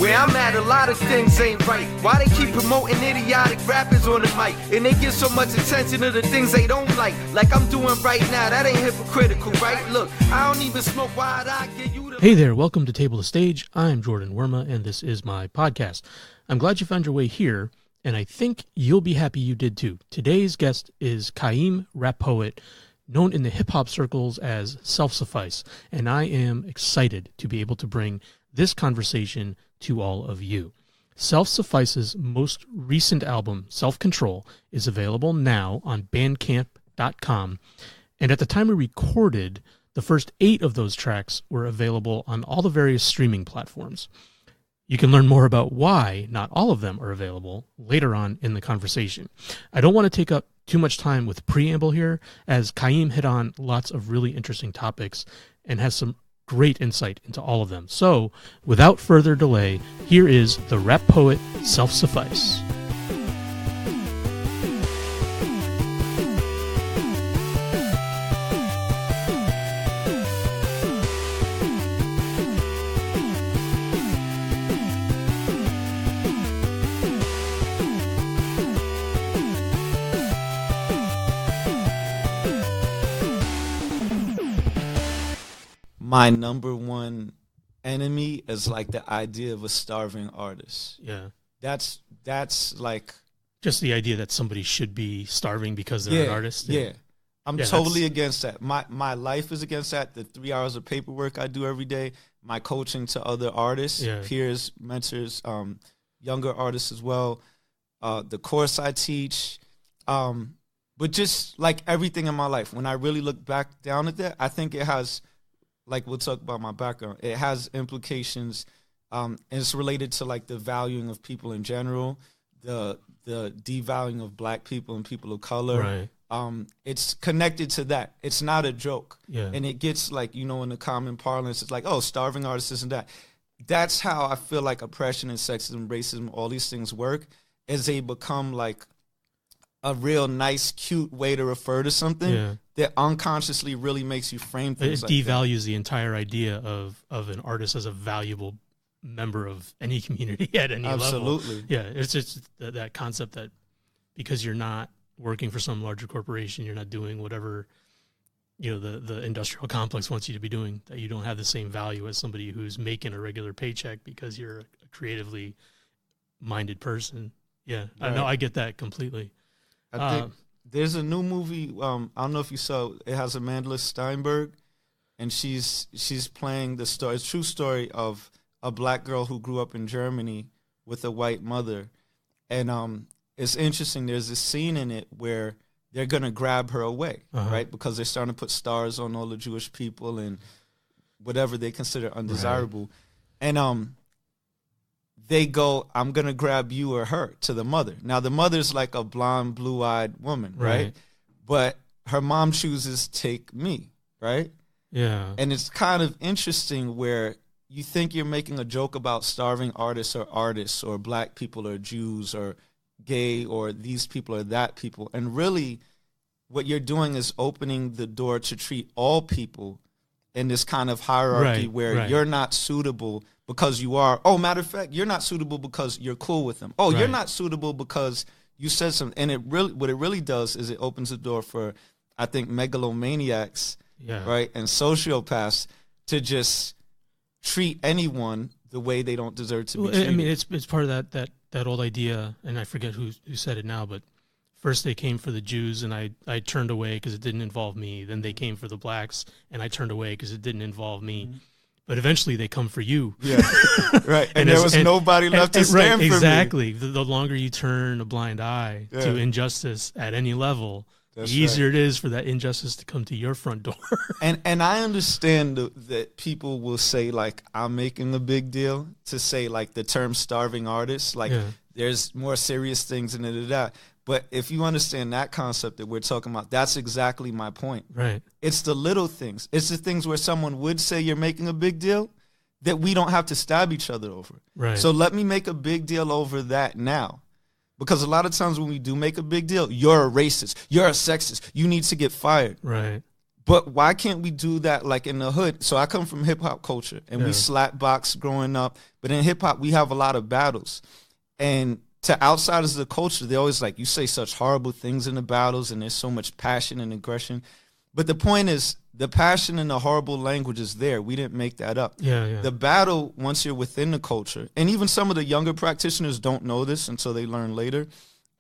Where I'm at, a lot of things ain't right. Why they keep promoting idiotic rappers on the mic? And they give so much attention to the things they don't like I'm doing right now. That ain't hypocritical, right? Look, I don't even smoke. Why'd I give you the... Hey there, welcome to Table to Stage. I'm Jordan Worma, and this is my podcast. I'm glad you found your way here, and I think you'll be happy you did too. Today's guest is Khaiim, RapOet, known in the hip-hop circles as Suffice, and I am excited to be able to bring this conversation to all of you. Suffice's most recent album, Self-Control, is available now on bandcamp.com, and at the time we recorded, the first 8 of those tracks were available on all the various streaming platforms. You can learn more about why not all of them are available later on in the conversation. I don't want to take up too much time with preamble here, as Khaiim hit on lots of really interesting topics and has some great insight into all of them. So, without further delay, here is the RapOet Suffice. My number one enemy is like the idea of a starving artist. Yeah. That's like... Just the idea that somebody should be starving because they're an artist. Yeah. I'm totally against that. My life is against that. The 3 hours of paperwork I do every day, my coaching to other artists, peers, mentors, younger artists as well, the course I teach, but just like everything in my life, when I really look back down at that, I think it has... Like, we'll talk about my background. It has implications, and it's related to, like, the valuing of people in general, the devaluing of black people and people of color. Right. It's connected to that. It's not a joke. Yeah. And it gets, like, you know, in the common parlance, it's like, oh, starving artists, this and that. That's how I feel like oppression and sexism, racism, all these things work, as they become, like, a real nice, cute way to refer to something that unconsciously really makes you frame things. It devalues the entire idea of an artist as a valuable member of any community at any level. Absolutely. Yeah, it's just that concept that because you're not working for some larger corporation, you're not doing whatever, you know, the industrial complex wants you to be doing, that you don't have the same value as somebody who's making a regular paycheck because you're a creatively minded person. Yeah, right. I know, I get that completely. I think there's a new movie, I don't know if you saw, it has Amanda Steinberg, and she's playing the story, true story of a black girl who grew up in Germany with a white mother. And it's interesting, there's this scene in it where they're going to grab her away, right? Because they're starting to put stars on all the Jewish people and whatever they consider undesirable. Right. And they go, I'm going to grab you or her, to the mother. Now, the mother's like a blonde, blue-eyed woman, right? But her mom chooses to take me, right? Yeah. And it's kind of interesting where you think you're making a joke about starving artists or black people or Jews or gay or these people or that people. And really, what you're doing is opening the door to treat all people in this kind of hierarchy where you're not suitable because you are. Oh, matter of fact, you're not suitable because you're cool with them. Oh, you're not suitable because you said something. And what it really does is it opens the door for, I think, megalomaniacs, right, and sociopaths to just treat anyone the way they don't deserve to be treated. I mean, it's part of that old idea, and I forget who said it now, but first they came for the Jews, and I turned away because it didn't involve me. Then they came for the blacks, and I turned away because it didn't involve me. Mm-hmm. But eventually they come for you. Yeah, right. And there was nobody left to stand for me. Exactly. The longer you turn a blind eye to injustice at any level, the easier it is for that injustice to come to your front door. And I understand that people will say, like, I'm making a big deal to say, like, the term starving artist. Like, there's more serious things and that. But if you understand that concept that we're talking about, that's exactly my point. Right. It's the little things. It's the things where someone would say you're making a big deal that we don't have to stab each other over. Right. So let me make a big deal over that now. Because a lot of times when we do make a big deal, you're a racist, you're a sexist, you need to get fired. Right. But why can't we do that like in the hood? So I come from hip hop culture, and we slap box growing up. But in hip hop, we have a lot of battles. And to outsiders of the culture, they're always like, you say such horrible things in the battles, and there's so much passion and aggression. But the point is, the passion and the horrible language is there. We didn't make that up. The battle, once you're within the culture, and even some of the younger practitioners don't know this until they learn later,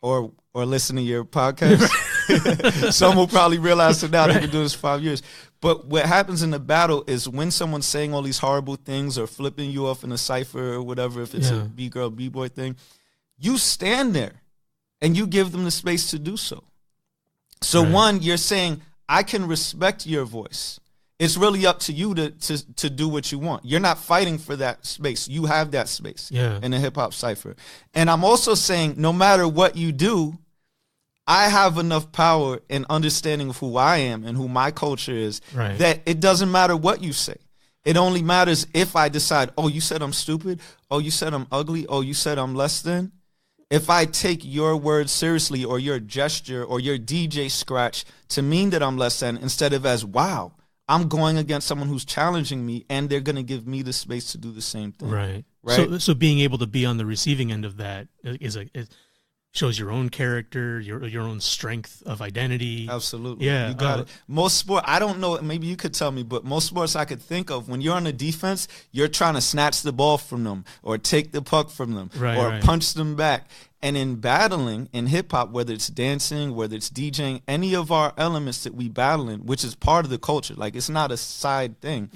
or listen to your podcast. Some will probably realize it now. They've been doing this for 5 years. But what happens in the battle is when someone's saying all these horrible things or flipping you off in a cipher or whatever, if it's a B-girl, B-boy thing, you stand there and you give them the space to do so. So one, you're saying, I can respect your voice. It's really up to you to do what you want. You're not fighting for that space. You have that space in a hip-hop cipher. And I'm also saying, no matter what you do, I have enough power and understanding of who I am and who my culture is that it doesn't matter what you say. It only matters if I decide, oh, you said I'm stupid. Oh, you said I'm ugly. Oh, you said I'm less than. If I take your words seriously or your gesture or your DJ scratch to mean that I'm less than, instead of as, wow, I'm going against someone who's challenging me and they're going to give me the space to do the same thing. Right. So being able to be on the receiving end of that it shows your own character, your own strength of identity. Absolutely. Yeah. You got it. Most sport, I don't know, maybe you could tell me, but most sports I could think of, when you're on the defense, you're trying to snatch the ball from them or take the puck from them or punch them back. And in battling, in hip-hop, whether it's dancing, whether it's DJing, any of our elements that we battle in, which is part of the culture, like it's not a side thing.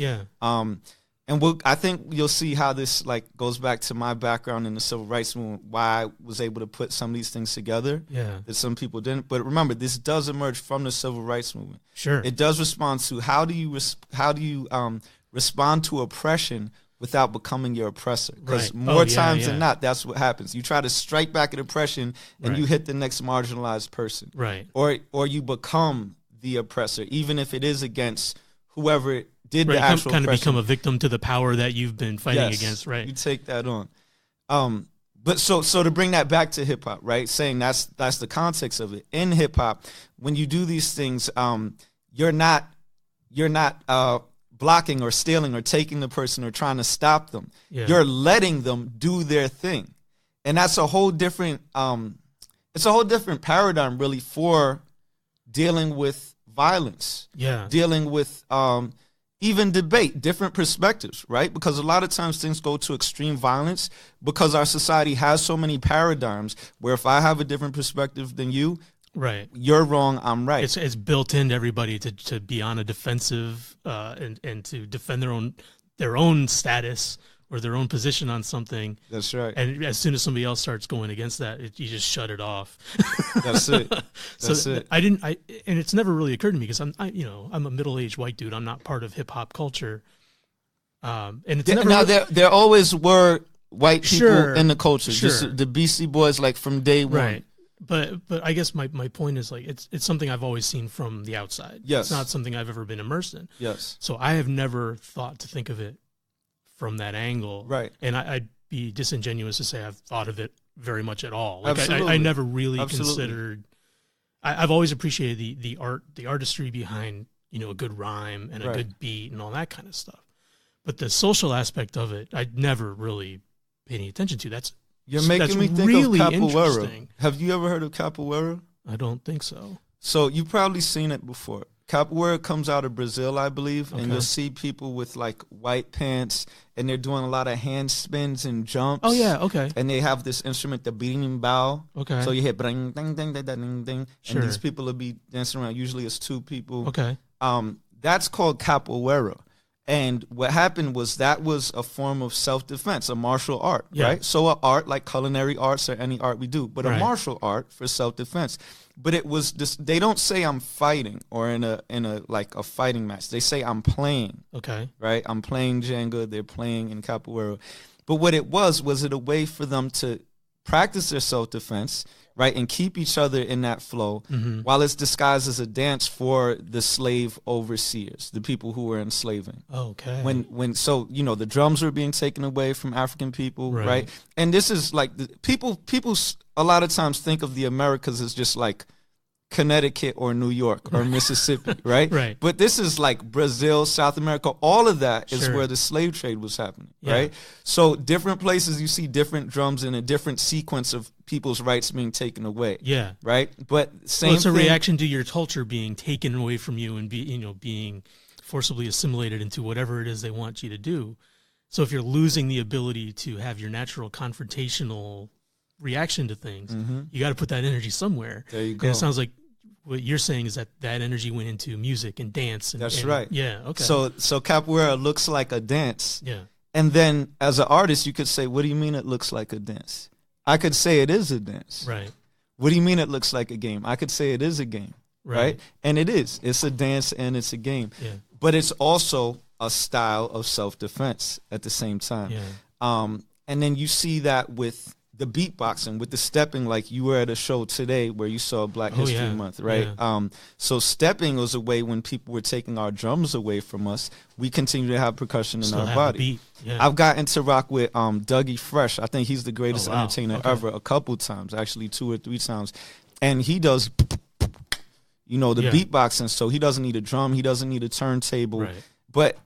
And I think you'll see how this like goes back to my background in the civil rights movement, why I was able to put some of these things together that some people didn't. But remember, this does emerge from the civil rights movement. It does respond to how do you respond to oppression without becoming your oppressor? Because more times than not, that's what happens. You try to strike back at oppression, and you hit the next marginalized person. Or you become the oppressor, even if it is against whoever did the actual kind of become a victim to the power that you've been fighting against, you take that on. But so to bring that back to hip hop, right? Saying that's the context of it. In hip hop, when you do these things, you're not blocking or stealing or taking the person or trying to stop them. You're letting them do their thing, and that's a whole different. It's a whole different paradigm, really, for dealing with violence. Dealing with even debate, different perspectives, right? Because a lot of times things go to extreme violence because our society has so many paradigms where if I have a different perspective than you, you're wrong, I'm right. It's built into everybody to be on a defensive and to defend their own status or their own position on something. That's right. And as soon as somebody else starts going against that, you just shut it off. That's it. That's it. And it's never really occurred to me because I'm a middle-aged white dude. I'm not part of hip hop culture. And it's there always were white people in the culture. Just the Beastie Boys, like from day one. Right. But I guess my point is like it's something I've always seen from the outside. It's not something I've ever been immersed in. So I have never thought to think of it from that angle. And I'd be disingenuous to say I've thought of it very much at all. Like I never really considered. I've always appreciated the artistry behind a good rhyme and a good beat and all that kind of stuff. But the social aspect of it, I'd never really paid any attention to. You're making me think really of Capoeira. Have you ever heard of Capoeira? I don't think so. So you've probably seen it before. Capoeira comes out of Brazil, I believe, and you'll see people with like white pants, and they're doing a lot of hand spins and jumps. Oh yeah, okay. And they have this instrument, the berimbau. Okay. So you hit ding ding ding ding ding ding, and these people will be dancing around. Usually it's two people. Okay. That's called Capoeira. And what happened was that was a form of self-defense, a martial art, right? So an art like culinary arts or any art we do, but a martial art for self-defense. But it was this, they don't say I'm fighting or in a like a fighting match. They say I'm playing. Okay. Right? I'm playing Jenga, they're playing in Capoeira. But what it was it a way for them to practice their self-defense, right, and keep each other in that flow while it's disguised as a dance for the slave overseers, the people who were enslaving. Okay. So the drums were being taken away from African people, right? And this is like people a lot of times think of the Americas as just like Connecticut or New York or Mississippi, right? Right. But this is like Brazil, South America, all of that is Sure. where the slave trade was happening, Yeah. right? So different places you see different drums in a different sequence of people's rights being taken away. Yeah. Right? But same Well, it's a thing, reaction to your culture being taken away from you and being forcibly assimilated into whatever it is they want you to do. So if you're losing the ability to have your natural confrontational reaction to things, you got to put that energy somewhere. There you go. And it sounds like what you're saying is that energy went into music and dance. That's right. Yeah. Okay. So capoeira looks like a dance. yeah. And then as an artist, you could say, what do you mean it looks like a dance? I could say it is a dance. Right. What do you mean it looks like a game? I could say it is a game. Right? And it is. It's a dance and it's a game. Yeah. But it's also a style of self-defense at the same time. Yeah. And then you see that with the beatboxing, with the stepping, like you were at a show today where you saw Black History Month, right? Yeah. So stepping was a way when people were taking our drums away from us, we continue to have percussion in our body. Beat. Yeah. I've gotten to rock with Dougie Fresh. I think he's the greatest Oh, wow. entertainer ever, a couple times, actually 2 or 3 times. And he does, the beatboxing, so he doesn't need a drum, he doesn't need a turntable. Right. But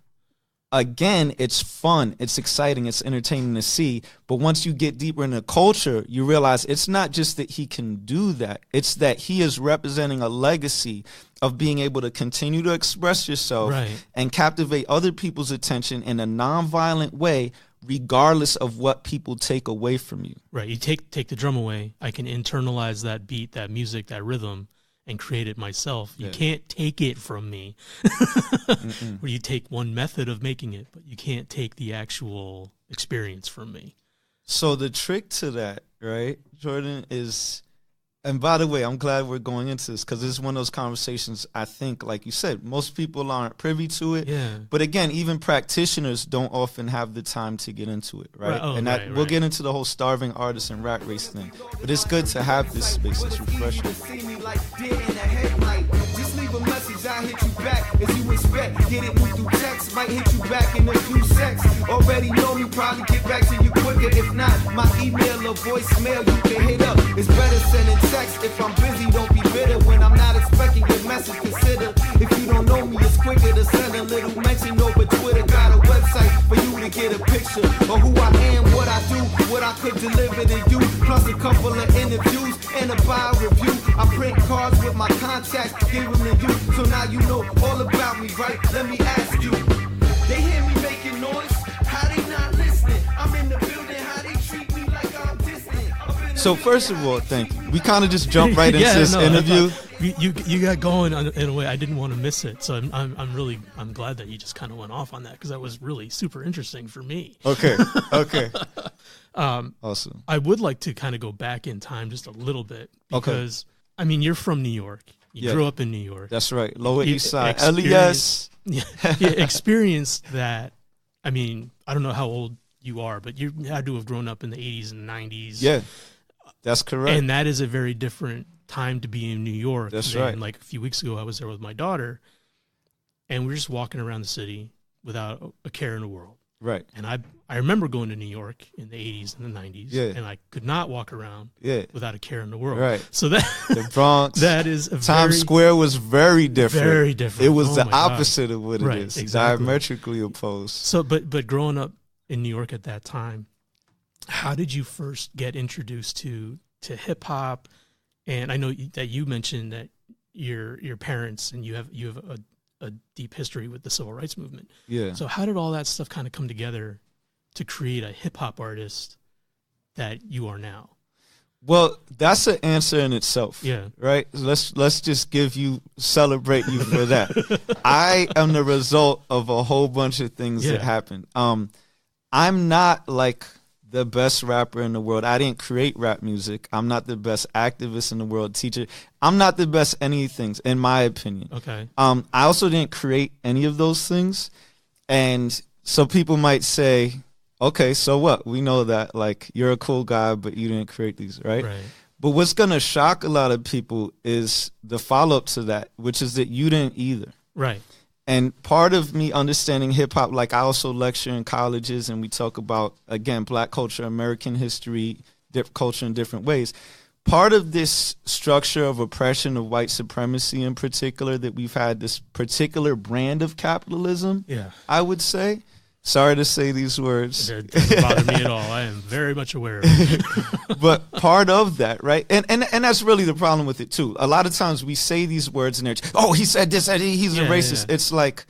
again, it's fun, it's exciting, it's entertaining to see. But once you get deeper in the culture, you realize it's not just that he can do that. It's that he is representing a legacy of being able to continue to express yourself and captivate other people's attention in a nonviolent way, regardless of what people take away from you. Right. You take the drum away, I can internalize that beat, that music, that rhythm, and create it myself. You can't take it from me. Where you take one method of making it, but you can't take the actual experience from me. So the trick to that, right, Jordan, is, and by the way, I'm glad we're going into this because this is one of those conversations, I think, like you said, most people aren't privy to it. Yeah. But again, even practitioners don't often have the time to get into it, right? Oh, and that we'll get into the whole starving artist and rat race thing. But it's good to have this space. It's refreshing. Just leave a message, I hit you back as you expect. Get it through text, might hit you back in a few secs. Already know me, probably get back to you quicker. If not, my email or voicemail you can hit up. It's better sending text. If I'm busy, don't be bitter. When I'm not expecting your message, consider. If you don't know me, it's quicker to send a little mention over Twitter. Got a website for you to get a picture of who I am, what I do, what I could deliver to you. Plus a couple of interviews and a bio review. I print cards with my contacts, give them to you. So now you know all about me, right? Let me ask you. They hear me making noise, how they not listening? I'm in the building, how they treat me like I'm distant. So first of all, thank you. We kind of just jumped right into this interview. You got going in a way I didn't want to miss it, so I'm glad that you just kind of went off on that because that was really super interesting for me. Okay. Awesome. I would like to kind of go back in time just a little bit because I mean you're from New York. You grew up in New York. That's right. Lower East Side. LES. Experienced that. I mean, I don't know how old you are, but you had to have grown up in the 80s and 90s. Yeah, that's correct. And that is a very different time to be in New York. That's right. Like a few weeks ago, I was there with my daughter, and we were just walking around the city without a care in the world. Right. And I remember going to New York in the 80s and the 90s, and I could not walk around without a care in the world. Right. So that the Bronx, that is a Times Square was very different. Very different. It was the opposite of what it is. Exactly. Diametrically opposed. So, but growing up in New York at that time, how did you first get introduced to hip hop? And I know that you mentioned that your parents and you have a deep history with the civil rights movement. Yeah. So how did all that stuff kind of come together to create a hip hop artist that you are now? Well, that's an answer in itself. Yeah. Right? Let's just celebrate you for that. I am the result of a whole bunch of things that happened. I'm not like the best rapper in the world. I didn't create rap music. I'm not the best activist in the world, teacher. I'm not the best any things, in my opinion. Okay. I also didn't create any of those things. And so people might say, okay, so what? We know that, like, you're a cool guy, but you didn't create these, right? Right. But what's going to shock a lot of people is the follow-up to that, which is that you didn't either. Right. And part of me understanding hip-hop, like I also lecture in colleges and we talk about, again, Black culture, American history, culture in different ways. part of this structure of oppression of white supremacy in particular, that we've had this particular brand of capitalism, I would say. Sorry to say these words. It doesn't bother me at all. I am very much aware of it. But part of that, right? And that's really the problem with it, too. A lot of times we say these words and they're, oh, he said this, he's a racist. Yeah. It's like,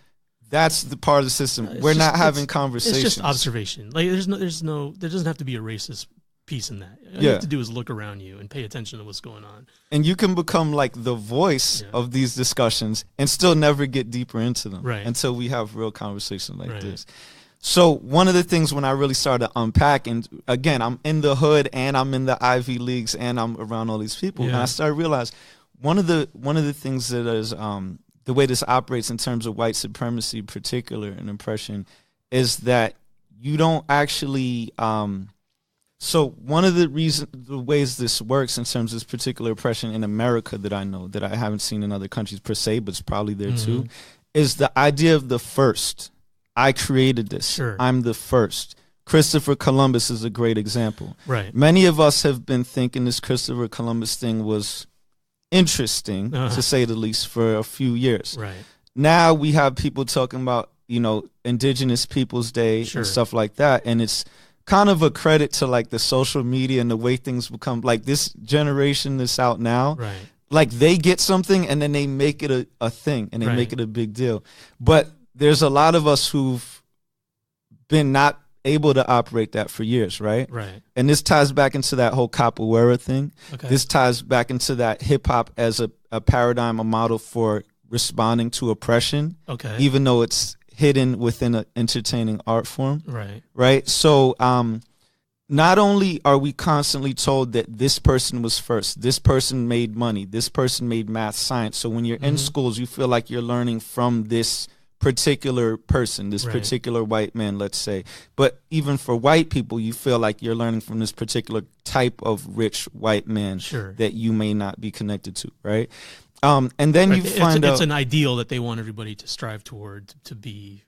that's the part of the system. We're not having conversations. It's just observation. Like there doesn't have to be a racist piece in that. All you have to do is look around you and pay attention to what's going on. And you can become like the voice of these discussions and still never get deeper into them until we have real conversations like this. So one of the things when I really started to unpack, and again, I'm in the hood and I'm in the Ivy Leagues and I'm around all these people, and I started to realize one of the things that is the way this operates in terms of white supremacy, in particular, and oppression, is that you don't actually. So one of the ways this works in terms of this particular oppression in America that I know, that I haven't seen in other countries per se, but it's probably there too, is the idea of the first. I created this. Sure. I'm the first. Christopher Columbus is a great example. Right. Many of us have been thinking this Christopher Columbus thing was interesting, to say the least, for a few years. Right. Now we have people talking about, Indigenous Peoples Day and stuff like that, and it's kind of a credit to like the social media and the way things become, like this generation that's out now. Right. Like they get something and then they make it a thing and they make it a big deal. But there's a lot of us who've been not able to operate that for years, right? Right. And this ties back into that whole Capoeira thing. Okay. This ties back into that hip hop as a paradigm, a model for responding to oppression. Okay. Even though it's hidden within an entertaining art form. Right. Right. So not only are we constantly told that this person was first, this person made money, this person made math, science. So when you're in schools, you feel like you're learning from this particular person, this particular white man, let's say. But even for white people, you feel like you're learning from this particular type of rich white man that you may not be connected to, right? And then you find out it's an ideal that they want everybody to strive toward, to be,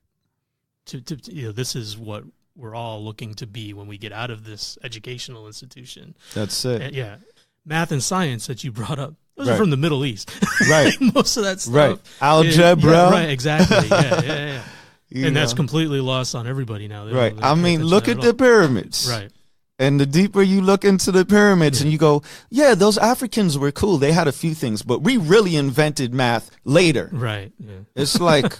this is what we're all looking to be when we get out of this educational institution. That's it. And, math and science that you brought up, those are from the Middle East. Right. Most of that stuff. Right. Algebra. Right, exactly. Yeah. And that's completely lost on everybody now. Right. I mean, look at the pyramids. Right. And the deeper you look into the pyramids and you go, yeah, those Africans were cool. They had a few things, but we really invented math later. Right. Yeah. It's like,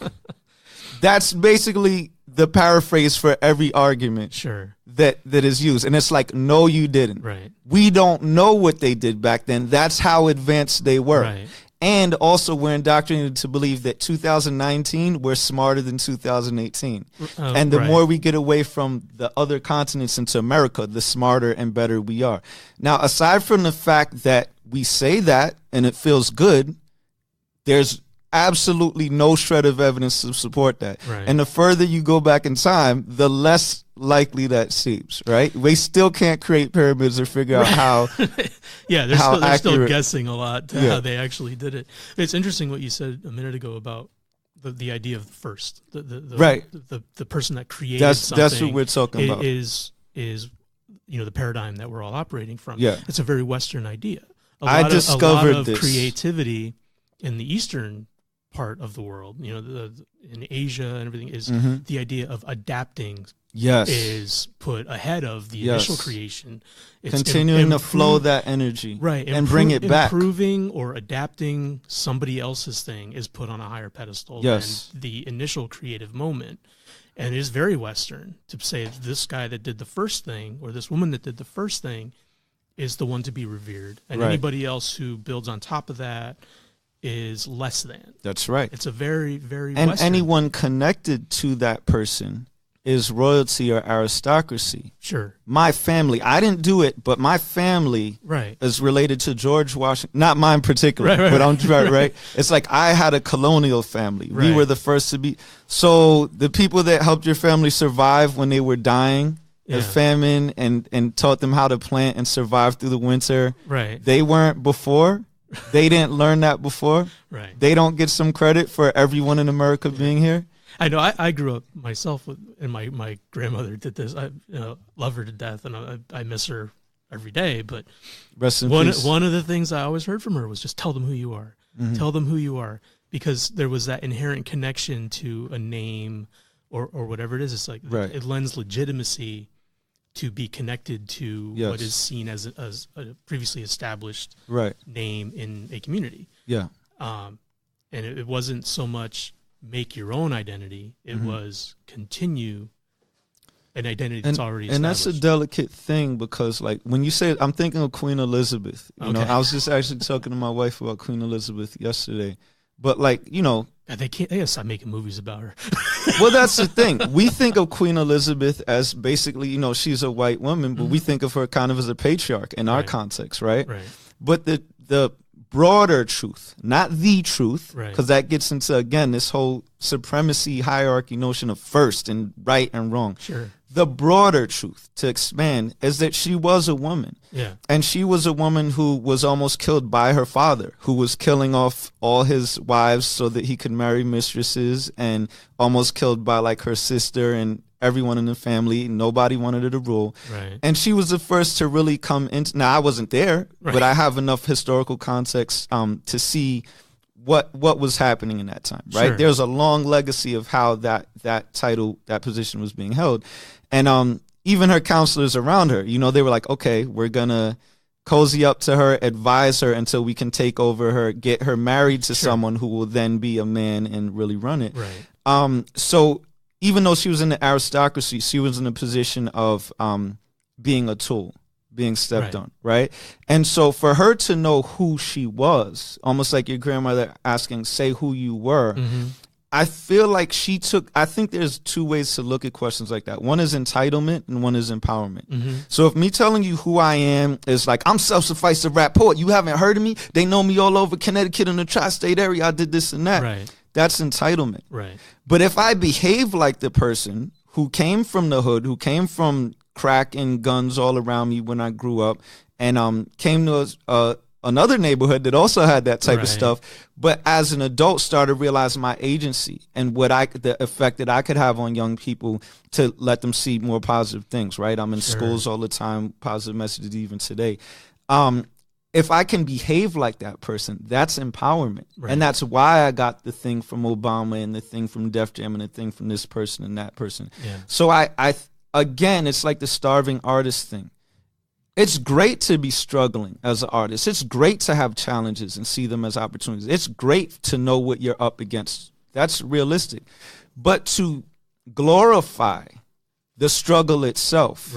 that's basically the paraphrase for every argument that is used. And it's like, no, you didn't. Right. We don't know what they did back then. That's how advanced they were. Right. And also we're indoctrinated to believe that 2019, we're smarter than 2018. And the more we get away from the other continents into America, the smarter and better we are. Now, aside from the fact that we say that and it feels good, there's absolutely no shred of evidence to support that. Right. And the further you go back in time, the less likely that seems, right? We still can't create pyramids or figure out how. They're still guessing a lot to how they actually did it. It's interesting what you said a minute ago about the idea of the first, the person that created something. That's what we're talking about. Is the paradigm that we're all operating from. Yeah, it's a very Western idea. I discovered this creativity in the Eastern part of the world, in Asia and everything, is the idea of adapting is put ahead of the initial creation. It's continuing to flow that energy and bring it back. Improving or adapting somebody else's thing is put on a higher pedestal than the initial creative moment. And it is very Western to say this guy that did the first thing or this woman that did the first thing is the one to be revered. And anybody else who builds on top of that is less than. That's right. It's a very, very and Western. Anyone connected to that person is royalty or aristocracy. Sure. My family, I didn't do it, but my family is related to George Washington. Not mine particularly, but I'm right. It's like I had a colonial family. We were the first to be. So the people that helped your family survive when they were dying of famine and taught them how to plant and survive through the winter. Right. They weren't before. They didn't learn that before. Right. They don't get some credit for everyone in America being here. I know. I grew up myself, and my grandmother did this. I love her to death, and I miss her every day, but one of the things I always heard from her was just tell them who you are. Mm-hmm. Tell them who you are, because there was that inherent connection to a name or whatever it is. It's like it lends legitimacy to be connected to what is seen as a previously established name in a community. Yeah. And it wasn't so much make your own identity. It was continue an identity that's already established. And that's a delicate thing, because like when you say, I'm thinking of Queen Elizabeth. You know, I was just actually talking to my wife about Queen Elizabeth yesterday. But like, you know, they gotta stop making movies about her. Well, that's the thing. We think of Queen Elizabeth as basically, you know, she's a white woman, but we think of her kind of as a patriarch in our context, right? But the broader truth, not the truth, because that gets into, again, this whole supremacy hierarchy notion of first and right and wrong. Sure. The broader truth, to expand, is that she was a woman. Yeah. And she was a woman who was almost killed by her father, who was killing off all his wives so that he could marry mistresses, and almost killed by like her sister and everyone in the family. Nobody wanted her to rule. Right. And she was the first to really come into, now I wasn't there, but I have enough historical context to see what was happening in that time, right? Sure. There's a long legacy of how that title, that position was being held. And even her counselors around her, you know, they were like, okay, we're going to cozy up to her, advise her until we can take over her, get her married to someone who will then be a man and really run it. Right. So even though she was in the aristocracy, she was in a position of being a tool, being stepped on, right? And so for her to know who she was, almost like your grandmother asking, say who you were, I feel like I think there's two ways to look at questions like that. One is entitlement and one is empowerment. So if me telling you who I am is like, I'm Suffice the rap poet, you haven't heard of me, they know me all over Connecticut and the tri-state area, I did this and that. Right. That's entitlement. Right. But if I behave like the person who came from the hood, who came from crack and guns all around me when I grew up, and came to another neighborhood that also had that type of stuff, but as an adult started realizing my agency and the effect that I could have on young people to let them see more positive things, right? I'm in schools all the time, positive messages even today. If I can behave like that person, that's empowerment. And that's why I got the thing from Obama and the thing from Def Jam and the thing from this person and that person. Yeah. So again, it's like the starving artist thing. It's great to be struggling as an artist. It's great to have challenges and see them as opportunities. It's great to know what you're up against. That's realistic. But to glorify the struggle itself,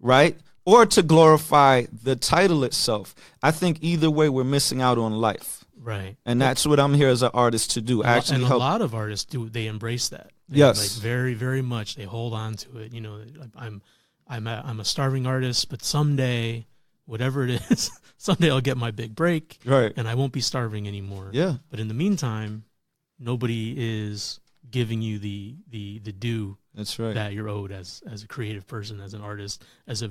right? Or to glorify the title itself, I think either way we're missing out on life. Right. And that's what I'm here as an artist to do. And a lot of artists they embrace that. Like very, very much. They hold on to it. You know, I'm a starving artist, but someday, whatever it is, someday I'll get my big break, and I won't be starving anymore. Yeah. But in the meantime, nobody is giving you the due that you're owed as a creative person, as an artist, as a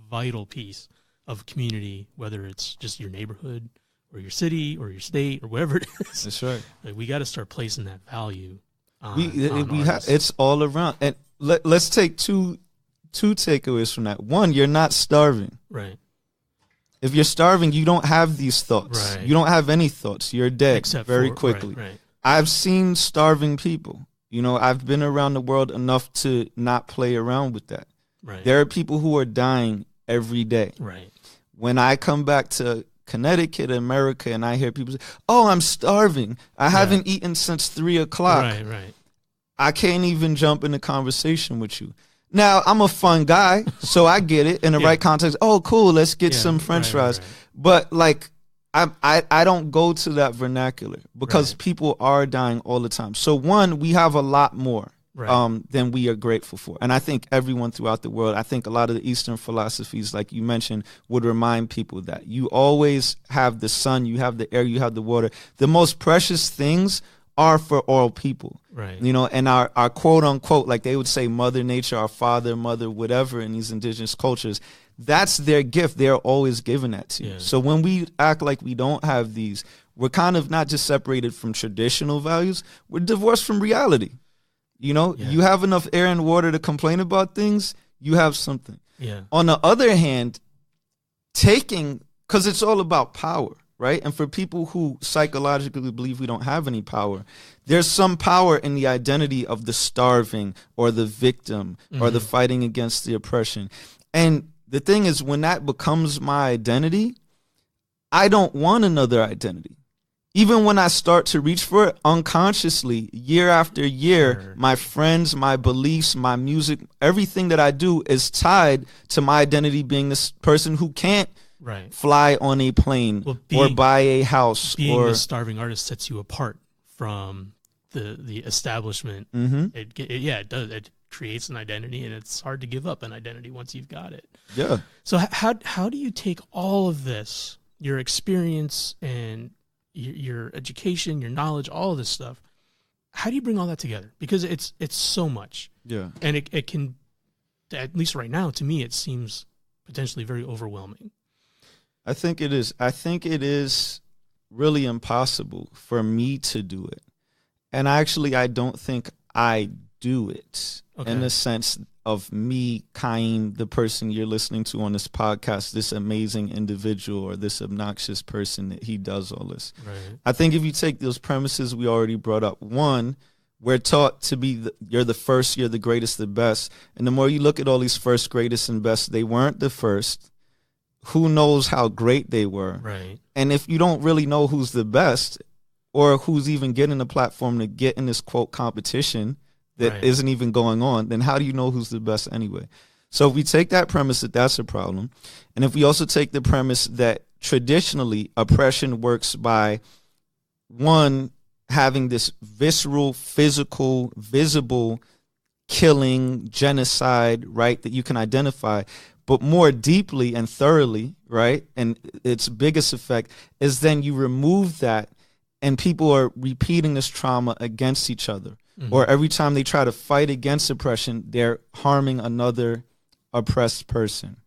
vital piece of community, whether it's just your neighborhood or your city or your state or whatever it is. That's right. Like, we got to start placing that value on it's all around. And let's take two takeaways from that. One, you're not starving. Right. If you're starving, you don't have these thoughts. Right. You don't have any thoughts. You're dead very quickly. Right. I've seen starving people. You know, I've been around the world enough to not play around with that. Right. There are people who are dying every day. Right. When I come back to Connecticut, America, and I hear people say, oh, I'm starving. I haven't eaten since 3 o'clock. Right. I can't even jump in a conversation with you. Now, I'm a fun guy, so I get it in the right context. Oh, cool, let's get some French fries. Right. But, like, I don't go to that vernacular because people are dying all the time. So, one, we have a lot more than we are grateful for. And I think everyone throughout the world, I think a lot of the Eastern philosophies, like you mentioned, would remind people that you always have the sun, you have the air, you have the water. The most precious things are for all people, you know, and our quote unquote, like they would say, Mother Nature, our father, mother, whatever, in these indigenous cultures, that's their gift. They're always giving that to you. So when we act like we don't have these, we're kind of not just separated from traditional values, we're divorced from reality. You know, you have enough air and water to complain about things, you have something. Yeah. On the other hand, because it's all about power, right? And for people who psychologically believe we don't have any power, there's some power in the identity of the starving or the victim or the fighting against the oppression. And the thing is, when that becomes my identity, I don't want another identity. Even when I start to reach for it unconsciously, year after year, my friends, my beliefs, my music, everything that I do is tied to my identity being this person who can't fly on a plane or buy a house. Being a starving artist sets you apart from the establishment. It does. It creates an identity, and it's hard to give up an identity once you've got it. Yeah. So how do you take all of this, your experience and your education, your knowledge, all of this stuff, how do you bring all that together? Because it's so much. Yeah. And it can, at least right now, to me, it seems potentially very overwhelming. I think it is really impossible for me to do it. And actually, I don't think I do it in the sense of me, Khaiim, the person you're listening to on this podcast, this amazing individual or this obnoxious person that he does all this. Right. I think if you take those premises we already brought up, one, we're taught to be you're the first, you're the greatest, the best. And the more you look at all these first, greatest, and best, they weren't the first. Who knows how great they were? Right. And if you don't really know who's the best or who's even getting the platform to get in this, quote, competition that isn't even going on, then how do you know who's the best anyway? So if we take that premise that that's a problem, and if we also take the premise that traditionally oppression works by, one, having this visceral, physical, visible killing, genocide, right, that you can identify, but more deeply and thoroughly, right, and its biggest effect is then you remove that and people are repeating this trauma against each other. Or every time they try to fight against oppression, they're harming another oppressed person,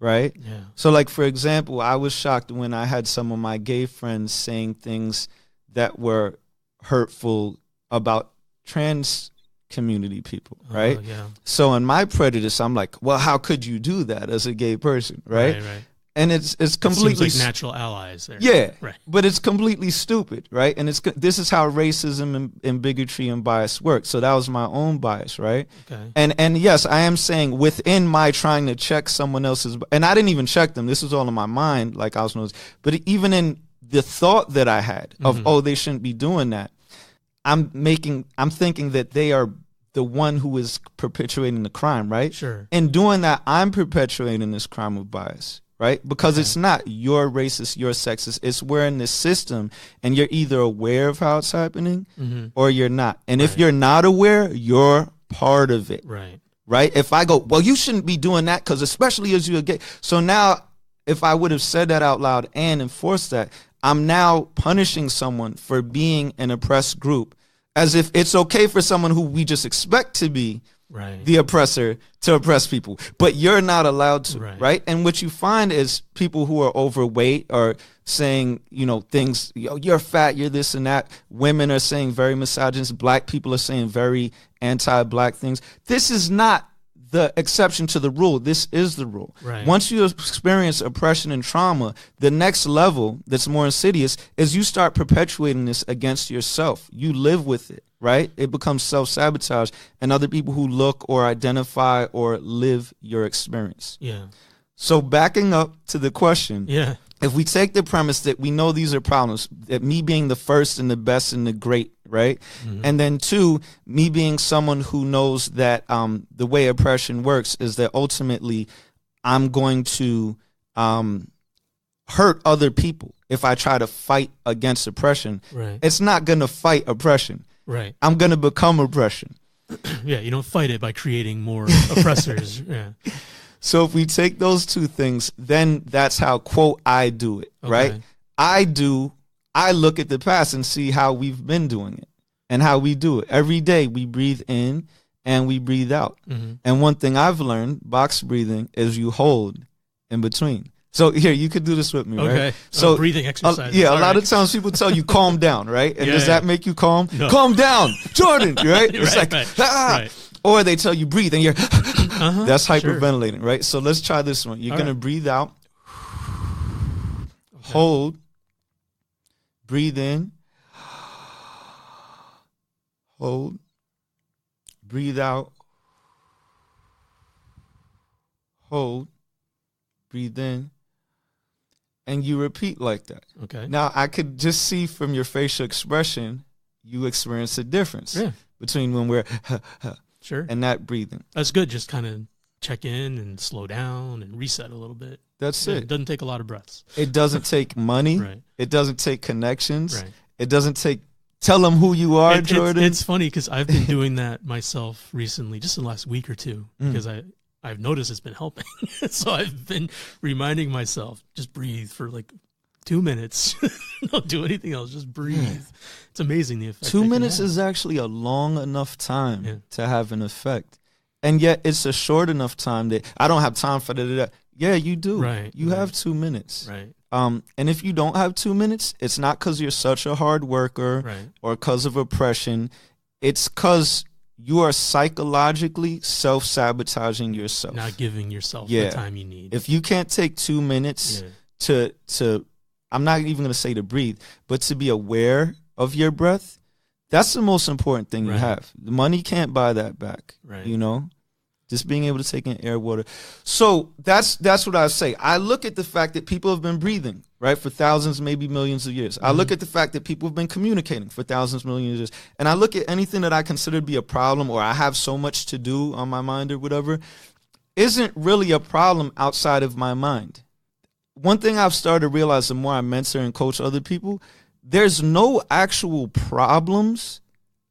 right? Yeah. So, like, for example, I was shocked when I had some of my gay friends saying things that were hurtful about trans community people, right? Yeah. So in my prejudice, I'm like, well, how could you do that as a gay person, right? Right. And it's completely it seems like natural allies there. Yeah, right. But it's completely stupid, right? And this is how racism and bigotry and bias work. So that was my own bias, right? Okay. And yes, I am saying within my trying to check someone else's, and I didn't even check them. This was all in my mind, like I was known. But even in the thought that I had of, oh, they shouldn't be doing that, I'm thinking that they are the one who is perpetuating the crime, right? Sure. In doing that, I'm perpetuating this crime of bias. Right? Because it's not you're racist, you're sexist. It's we're in this system and you're either aware of how it's happening or you're not. And if you're not aware, you're part of it. Right. Right? If I go, well, you shouldn't be doing that because especially as you're gay. So now if I would have said that out loud and enforced that, I'm now punishing someone for being an oppressed group as if it's okay for someone who we just expect to be the oppressor to oppress people, but you're not allowed to, right? And what you find is people who are overweight are saying, things, you're fat, you're this and that. Women are saying very misogynist. Black people are saying very anti-black things. This is not the exception to the rule. This is the rule. Right. Once you experience oppression and trauma, the next level that's more insidious is you start perpetuating this against yourself. You live with it, right? It becomes self-sabotage and other people who look or identify or live your experience. Yeah. So backing up to the question, if we take the premise that we know these are problems, that me being the first and the best and the great, right? And then two, me being someone who knows that the way oppression works is that ultimately I'm going to hurt other people if I try to fight against oppression. Right. It's not going to fight oppression. Right. I'm going to become oppression. Yeah, you don't fight it by creating more oppressors. Yeah. So if we take those two things, then that's how, quote, I do it, right? I look at the past and see how we've been doing it and how we do it. Every day we breathe in and we breathe out. And one thing I've learned, box breathing, is you hold in between. So here, you could do this with me, right? So breathing exercise. A lot of times people tell you calm down, right? And does that make you calm? No. Calm down, Jordan, right? It's Or they tell you breathe and you're, that's hyperventilating, right? So let's try this one. You're going to breathe out hold, breathe in, hold, breathe out, hold, breathe in, and you repeat like that. Okay. Now, I could just see from your facial expression, you experience a difference between when we're sure and that breathing. That's good. Just kind of check in and slow down and reset a little bit. That's it. It doesn't take a lot of breaths. It doesn't take money. Right. It doesn't take connections. Right. It doesn't take, tell them who you are, Jordan. It's funny because I've been doing that myself recently, just in the last week or two, because I've noticed it's been helping. So I've been reminding myself, just breathe for like 2 minutes. Don't do anything else. Just breathe. Yeah. It's amazing the effect. 2 minutes is actually a long enough time to have an effect. And yet it's a short enough time that I don't have time for that. Yeah, you do. Right. You have 2 minutes. Right. And if you don't have 2 minutes, it's not because you're such a hard worker or because of oppression. It's because you are psychologically self-sabotaging yourself. Not giving yourself the time you need. If you can't take 2 minutes to I'm not even going to say to breathe, but to be aware of your breath, that's the most important thing you have. The money can't buy that back, you know? Just being able to take in air, water. So that's what I say. I look at the fact that people have been breathing, right, for thousands, maybe millions of years. I look at the fact that people have been communicating for thousands, millions of years. And I look at anything that I consider to be a problem or I have so much to do on my mind or whatever, isn't really a problem outside of my mind. One thing I've started to realize the more I mentor and coach other people, there's no actual problems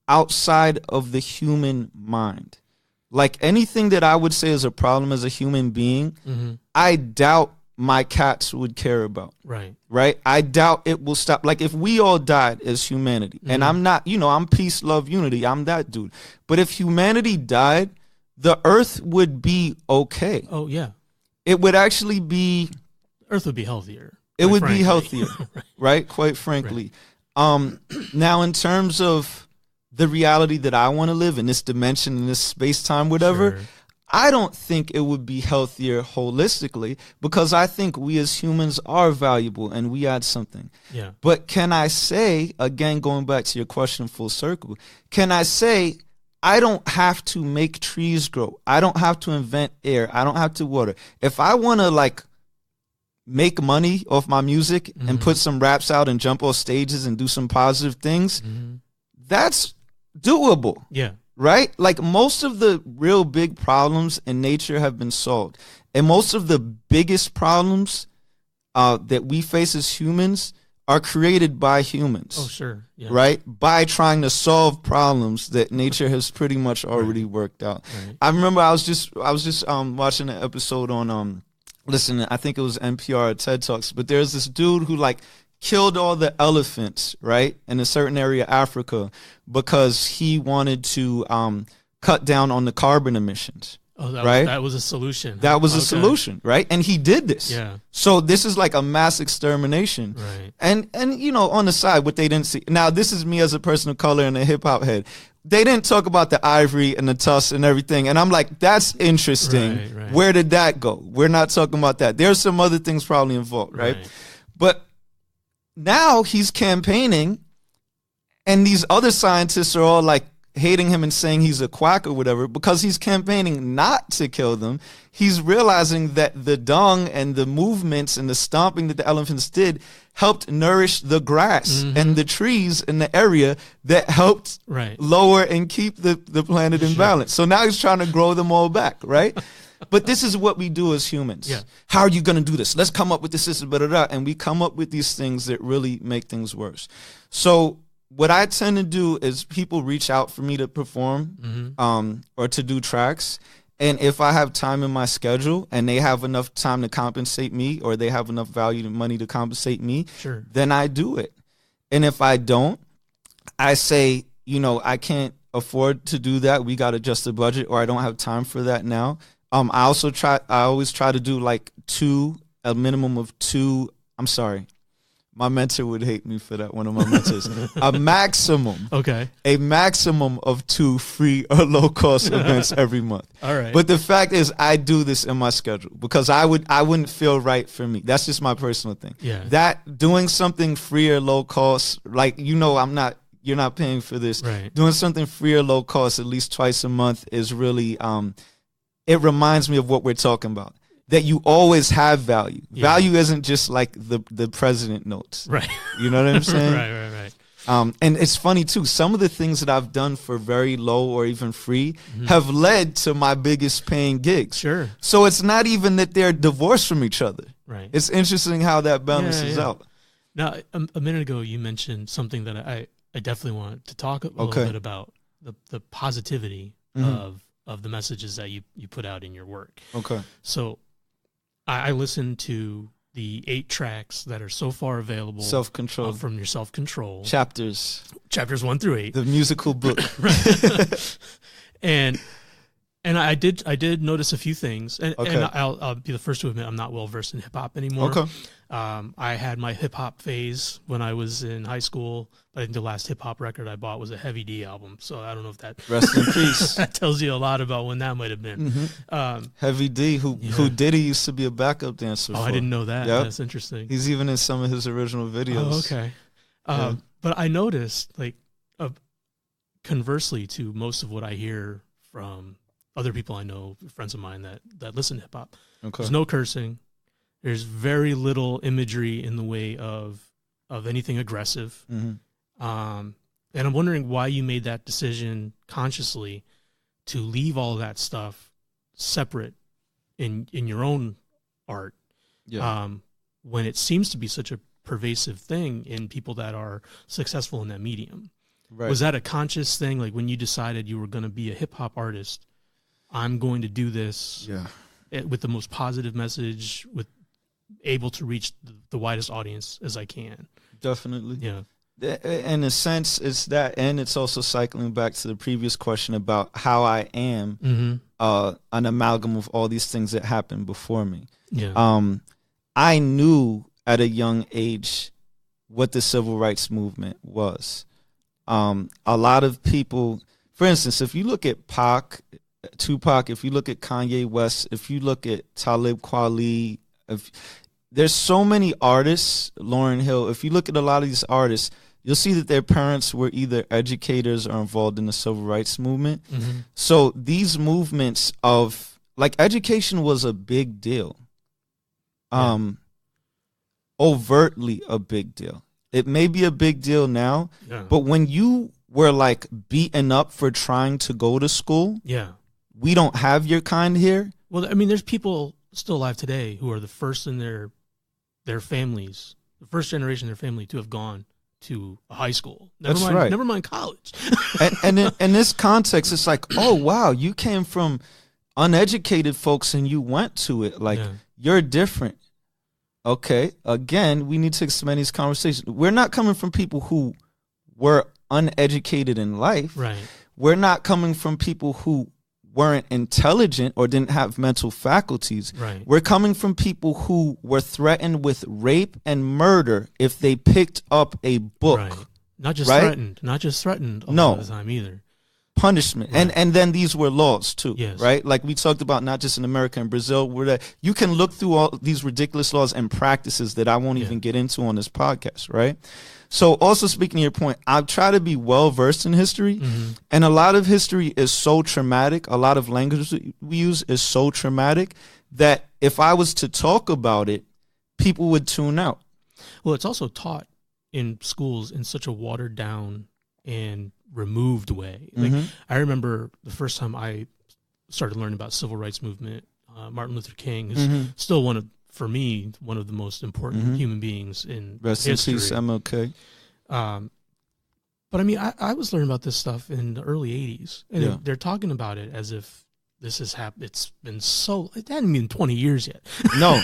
outside of the human mind. Like anything that I would say is a problem as a human being, I doubt my cats would care about. Right? I doubt it will stop. Like if we all died as humanity, and I'm not, you know, I'm peace, love, unity. I'm that dude. But if humanity died, the earth would be okay. Oh, yeah. It would actually be... Earth would be healthier. It would be healthier, right? Quite frankly. Now, in terms of the reality that I want to live in, this dimension, in this space-time, whatever, I don't think it would be healthier holistically because I think we as humans are valuable and we add something. Yeah. But can I say, again, going back to your question full circle, can I say I don't have to make trees grow? I don't have to invent air. I don't have to water. If I want to, like, make money off my music and put some raps out and jump off stages and do some positive things, that's doable. Yeah. Right? Like most of the real big problems in nature have been solved. And most of the biggest problems that we face as humans are created by humans. Oh, sure. Yeah. Right? By trying to solve problems that nature has pretty much already worked out. I remember I was just watching an episode on listen, I think it was NPR TED Talks, but there's this dude who like killed all the elephants, right, in a certain area of Africa because he wanted to cut down on the carbon emissions. Oh, that was a solution. That was a solution, right? And he did this. Yeah. So this is like a mass extermination. Right. And you know, on the side, what they didn't see. Now, this is me as a person of color and a hip hop head. They didn't talk about the ivory and the tusks and everything. And I'm like, that's interesting. Right. Where did that go? We're not talking about that. There's some other things probably involved, right? But now he's campaigning and these other scientists are all like hating him and saying he's a quack or whatever because he's campaigning not to kill them. He's realizing that the dung and the movements and the stomping that the elephants did helped nourish the grass and the trees in the area that helped lower and keep the planet in balance. So now he's trying to grow them all back, right? But this is what we do as humans. Yeah. How are you going to do this? Let's come up with this, blah, blah, blah. And we come up with these things that really make things worse. So what I tend to do is people reach out for me to perform or to do tracks. And if I have time in my schedule and they have enough time to compensate me or they have enough value and money to compensate me, then I do it. And if I don't, I say, you know, I can't afford to do that. We got to adjust the budget or I don't have time for that now. I always try to do like a minimum of two. I'm sorry. My mentor would hate me for that. One of my mentors. A maximum of 2 free or low cost events every month. All right. But the fact is, I do this in my schedule because I wouldn't feel right for me. That's just my personal thing. Yeah. That doing something free or low cost, like, you know, you're not paying for this. Right. Doing something free or low cost at least twice a month is really, it reminds me of what we're talking about. That you always have value. Yeah. Value isn't just like the president notes. Right. You know what I'm saying? Right. And it's funny too. Some of the things that I've done for very low or even free have led to my biggest paying gigs. Sure. So it's not even that they're divorced from each other. Right. It's interesting how that balances out. Now, a minute ago, you mentioned something that I definitely want to talk a little bit about, the positivity of the messages that you put out in your work. Okay. So I listened to the 8 tracks that are so far available. Self-Control. From your Self-Control. Chapters 1 through 8. The musical book. And I did notice a few things. And I'll be the first to admit I'm not well versed in hip hop anymore. Okay. I had my hip hop phase when I was in high school. I think the last hip hop record I bought was a Heavy D album. So I don't know if that rest in peace. That tells you a lot about when that might have been. Heavy D, who Diddy used to be a backup dancer for. I didn't know that. Yep. That's interesting. He's even in some of his original videos. Oh, okay. But I noticed, like, conversely to most of what I hear from other people I know, friends of mine that listen to hip hop, there's no cursing. There's very little imagery in the way of anything aggressive. And I'm wondering why you made that decision consciously to leave all that stuff separate in your own art, when it seems to be such a pervasive thing in people that are successful in that medium. Right. Was that a conscious thing? Like, when you decided you were going to be a hip hop artist, I'm going to do this with the most positive message, with able to reach the widest audience as I can. Definitely. Yeah. In a sense, it's that, and it's also cycling back to the previous question about how I am an amalgam of all these things that happened before me. Yeah. I knew at a young age what the civil rights movement was. A lot of people, for instance, if you look at Tupac, if you look at Kanye West, if you look at Talib Kweli, there's so many artists, Lauryn Hill, if you look at a lot of these artists, you'll see that their parents were either educators or involved in the civil rights movement. So these movements of, like, education was a big deal. Overtly a big deal. It may be a big deal now, but when you were, like, beaten up for trying to go to school, we don't have your kind here. Well, I mean, there's people still alive today who are the first in their families, the first generation of their family to have gone to a high school. Never mind college. and in this context, it's like, oh, wow, you came from uneducated folks and you went to it. Like, you're different. Okay, again, we need to expand these conversations. We're not coming from people who were uneducated in life. Right. We're not coming from people who weren't intelligent or didn't have mental faculties. Right. We're coming from people who were threatened with rape and murder if they picked up a book. Right. Not just threatened. A lot of the time either. Punishment. Right. And then these were laws too. Yes. Right? Like we talked about, not just in America and Brazil, where you can look through all these ridiculous laws and practices that I won't even get into on this podcast, right? So also, speaking to your point, I try to be well versed in history, and a lot of history is so traumatic. A lot of language we use is so traumatic that if I was to talk about it, people would tune out. Well, it's also taught in schools in such a watered down and removed way. Like, I remember the first time I started learning about civil rights movement, Martin Luther King is still one of the most important human beings in Rest history. in peace, MLK. But I mean, I was learning about this stuff in the early 80s, and they're talking about it as if this has happened. It hadn't been 20 years yet. No.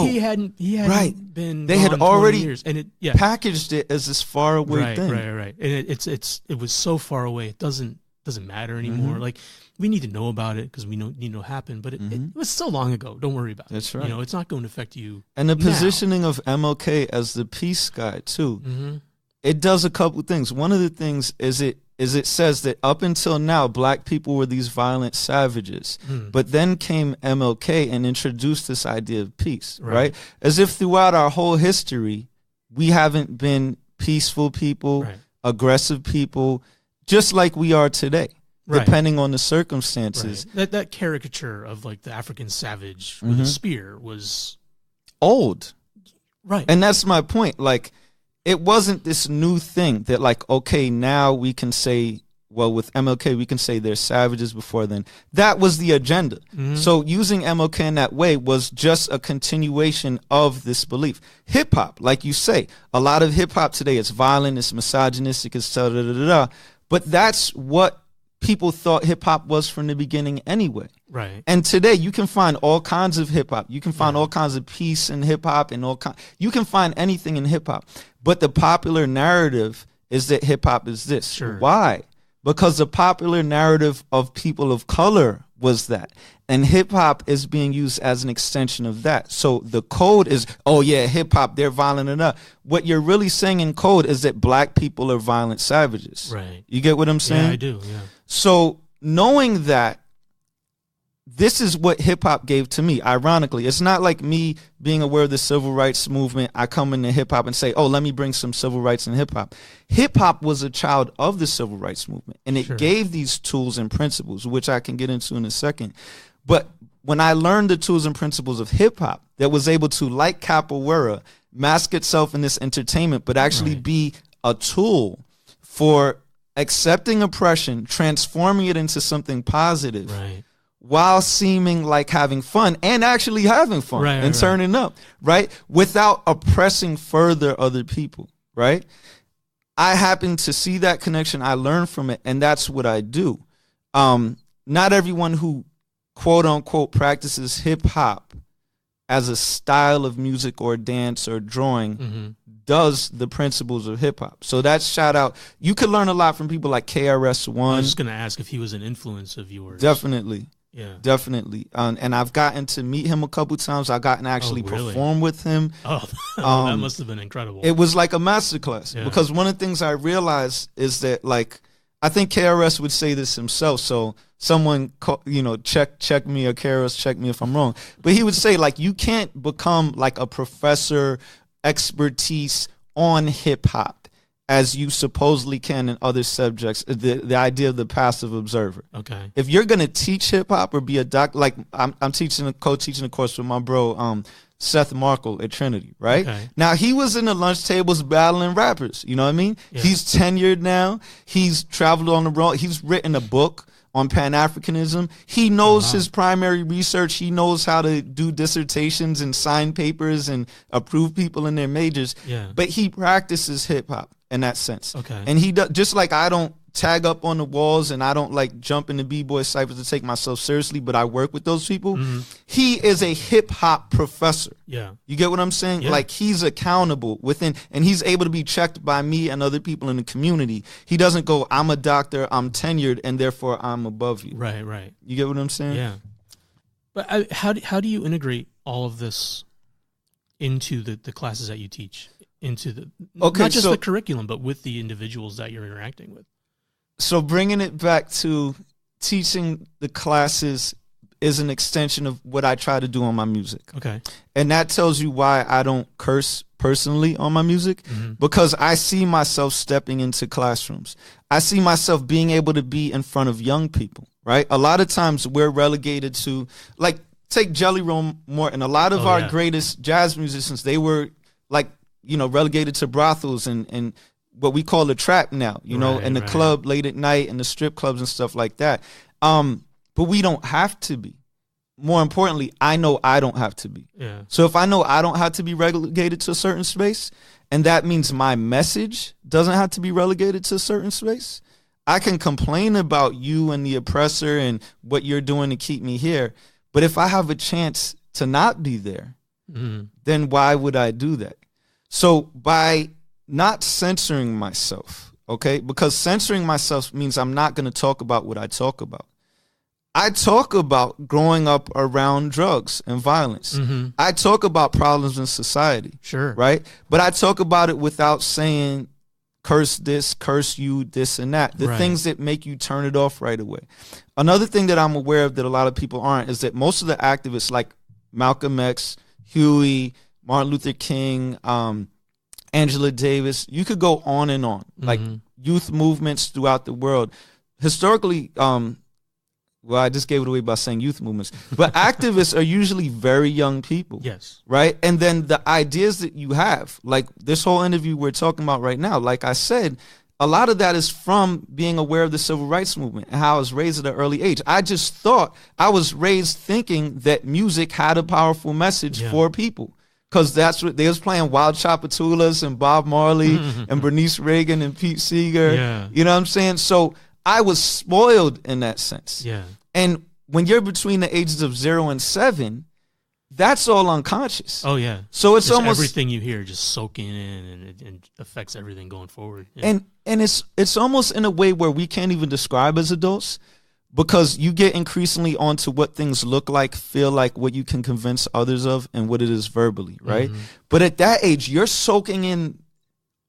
he hadn't been. They had already years, and packaged it as this far away thing. Right. And it was so far away. It doesn't doesn't matter anymore. Like, we need to know about it because we need to know what happened, but it was so long ago. Don't worry about it. That's right. You know, it's not going to affect you. And the now. Positioning of MLK as the peace guy too, it does a couple things. One of the things is it says that up until now, black people were these violent savages. But then came MLK and introduced this idea of peace, right? As if throughout our whole history, we haven't been peaceful people, aggressive people, just like we are today, depending on the circumstances. That caricature of like the African savage with a spear was old. Right. And that's my point. Like, it wasn't this new thing that like, okay, now we can say, well, with MLK, we can say they're savages before then. That was the agenda. So using MLK in that way was just a continuation of this belief. Hip hop, like you say, a lot of hip hop today, it's violent, it's misogynistic, it's da-da-da-da-da. But that's what people thought hip hop was from the beginning anyway. Right. And today you can find all kinds of hip hop. You can find all kinds of peace in hip hop and you can find anything in hip hop. But the popular narrative is that hip hop is this. Sure. Why? Because the popular narrative of people of color was that. And hip hop is being used as an extension of that. So the code is, oh yeah, hip hop, they're violent enough. What you're really saying in code is that black people are violent savages. Right. You get what I'm saying? Yeah, I do. Yeah. So knowing that, this is what hip hop gave to me. Ironically, it's not like me being aware of the civil rights movement. I come into hip hop and say, oh, let me bring some civil rights in hip hop. Hip hop was a child of the civil rights movement, and it gave these tools and principles, which I can get into in a second. But when I learned the tools and principles of hip hop that was able to, like Capoeira, mask itself in this entertainment, but actually be a tool for accepting oppression, transforming it into something positive. Right. While seeming like having fun and actually having fun and turning up, right? Without oppressing further other people, right? I happen to see that connection. I learn from it, and that's what I do. Not everyone who quote unquote practices hip hop as a style of music or dance or drawing does the principles of hip hop. So that's shout out. You could learn a lot from people like KRS-One. I was just going to ask if he was an influence of yours. Definitely. Yeah, definitely. And I've gotten to meet him a couple times. I've gotten to actually perform with him. Oh, that must have been incredible. It was like a masterclass because one of the things I realized is that, like, I think KRS would say this himself. So someone, check me, or KRS, check me if I'm wrong. But he would say, like, you can't become like a professor, expertise on hip hop as you supposedly can in other subjects, the idea of the passive observer. Okay. If you're gonna teach hip hop or be a doc, like I'm co-teaching a course with my bro Seth Markle at Trinity, right? Okay. Now he was in the lunch tables battling rappers. You know what I mean? Yeah. He's tenured now. He's traveled on the road. He's written a book on Pan-Africanism. He knows his primary research. He knows how to do dissertations and sign papers and approve people in their majors. Yeah. But he practices hip hop in that sense. Okay. And he does, just like I don't tag up on the walls and I don't like jump into b-boy cyphers to take myself seriously, but I work with those people. He is a hip hop professor. Yeah. You get what I'm saying? Yeah. Like, he's accountable within, and he's able to be checked by me and other people in the community. He doesn't go, I'm a doctor, I'm tenured, and therefore I'm above you. Right. You get what I'm saying? Yeah. But how do you integrate all of this into the classes that you teach? Into the not just the curriculum, but with the individuals that you're interacting with. So bringing it back to teaching the classes is an extension of what I try to do on my music. Okay. And that tells you why I don't curse personally on my music, because I see myself stepping into classrooms. I see myself being able to be in front of young people, right? A lot of times we're relegated to, like, take Jelly Roll Morton. A lot of our greatest jazz musicians, they were like, relegated to brothels and what we call the trap now, and the club late at night and the strip clubs and stuff like that. But we don't have to be. More importantly, I know I don't have to be. Yeah. So if I know I don't have to be relegated to a certain space, and that means my message doesn't have to be relegated to a certain space, I can complain about you and the oppressor and what you're doing to keep me here. But if I have a chance to not be there, then why would I do that? So by not censoring myself, okay? Because censoring myself means I'm not going to talk about what I talk about. I talk about growing up around drugs and violence. I talk about problems in society. Sure. Right? But I talk about it without saying curse this, curse you, this and that. The things that make you turn it off right away. Another thing that I'm aware of that a lot of people aren't is that most of the activists like Malcolm X, Huey, Martin Luther King, Angela Davis, you could go on and on. Like youth movements throughout the world. Historically, well, I just gave it away by saying youth movements. But activists are usually very young people. Yes. Right? And then the ideas that you have, like this whole interview we're talking about right now, like I said, a lot of that is from being aware of the civil rights movement and how I was raised at an early age. I just thought I was raised thinking that music had a powerful message for people. Because that's what they was playing, Wild Chapatulas and Bob Marley and Bernice Reagan and Pete Seeger. Yeah. You know what I'm saying? So I was spoiled in that sense. Yeah. And when you're between the ages of 0 and 7, that's all unconscious. Oh, yeah. So it's just almost everything you hear just soaking in, and it affects everything going forward. Yeah. And it's almost in a way where we can't even describe as adults, because you get increasingly onto what things look like, feel like, what you can convince others of, and what it is verbally, right? But at that age, you're soaking in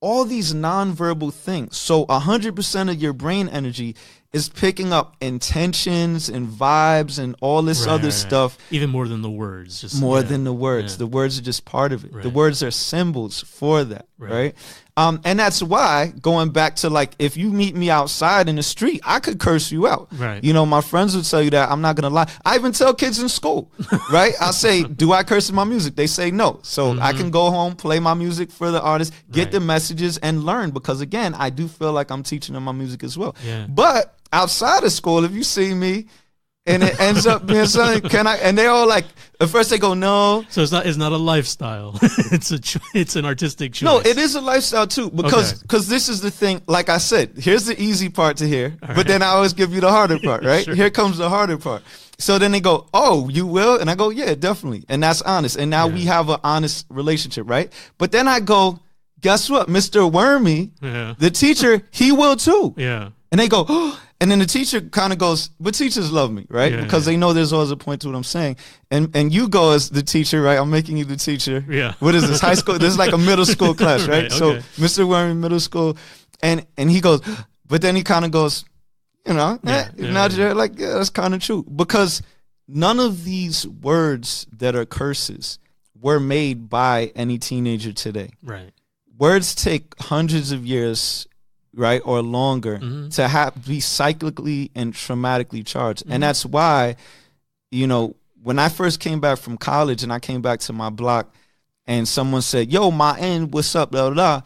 all these nonverbal things. So 100% of your brain energy is picking up intentions and vibes and all this other stuff. Even more than the words. Just more than the words. The words are just part of it. The words are symbols for that, right? And that's why, going back to like, if you meet me outside in the street, I could curse you out. Right. You know, my friends would tell you that. I'm not going to lie. I even tell kids in school, right? I say, do I curse in my music? They say no. So I can go home, play my music for the artist, get the messages, and learn. Because again, I do feel like I'm teaching them my music as well. Yeah. But outside of school, if you see me and it ends up being something, can I? And they all like, at first they go, no. So it's not a lifestyle. it's an artistic choice. No, it is a lifestyle too, because this is the thing. Like I said, here's the easy part to hear, but then I always give you the harder part, right? Sure. Here comes the harder part. So then they go, oh, you will? And I go, yeah, definitely. And that's honest. And now we have an honest relationship, right? But then I go, guess what? Mr. Wormy, the teacher, he will too. Yeah. And they go, oh. And then the teacher kind of goes, but teachers love me, right? Because they know there's always a point to what I'm saying. And you go as the teacher, right? I'm making you the teacher. Yeah. What is this, high school? This is like a middle school class, right? Right, So okay. Mr. Wormy, middle school. And he goes, but then he kind of goes, you know, like, yeah, that's kind of true. Because none of these words that are curses were made by any teenager today. Right. Words take hundreds of years, right, or longer to be cyclically and traumatically charged. And that's why, you know, when I first came back from college and I came back to my block and someone said, yo, my end, what's up, blah, blah, blah,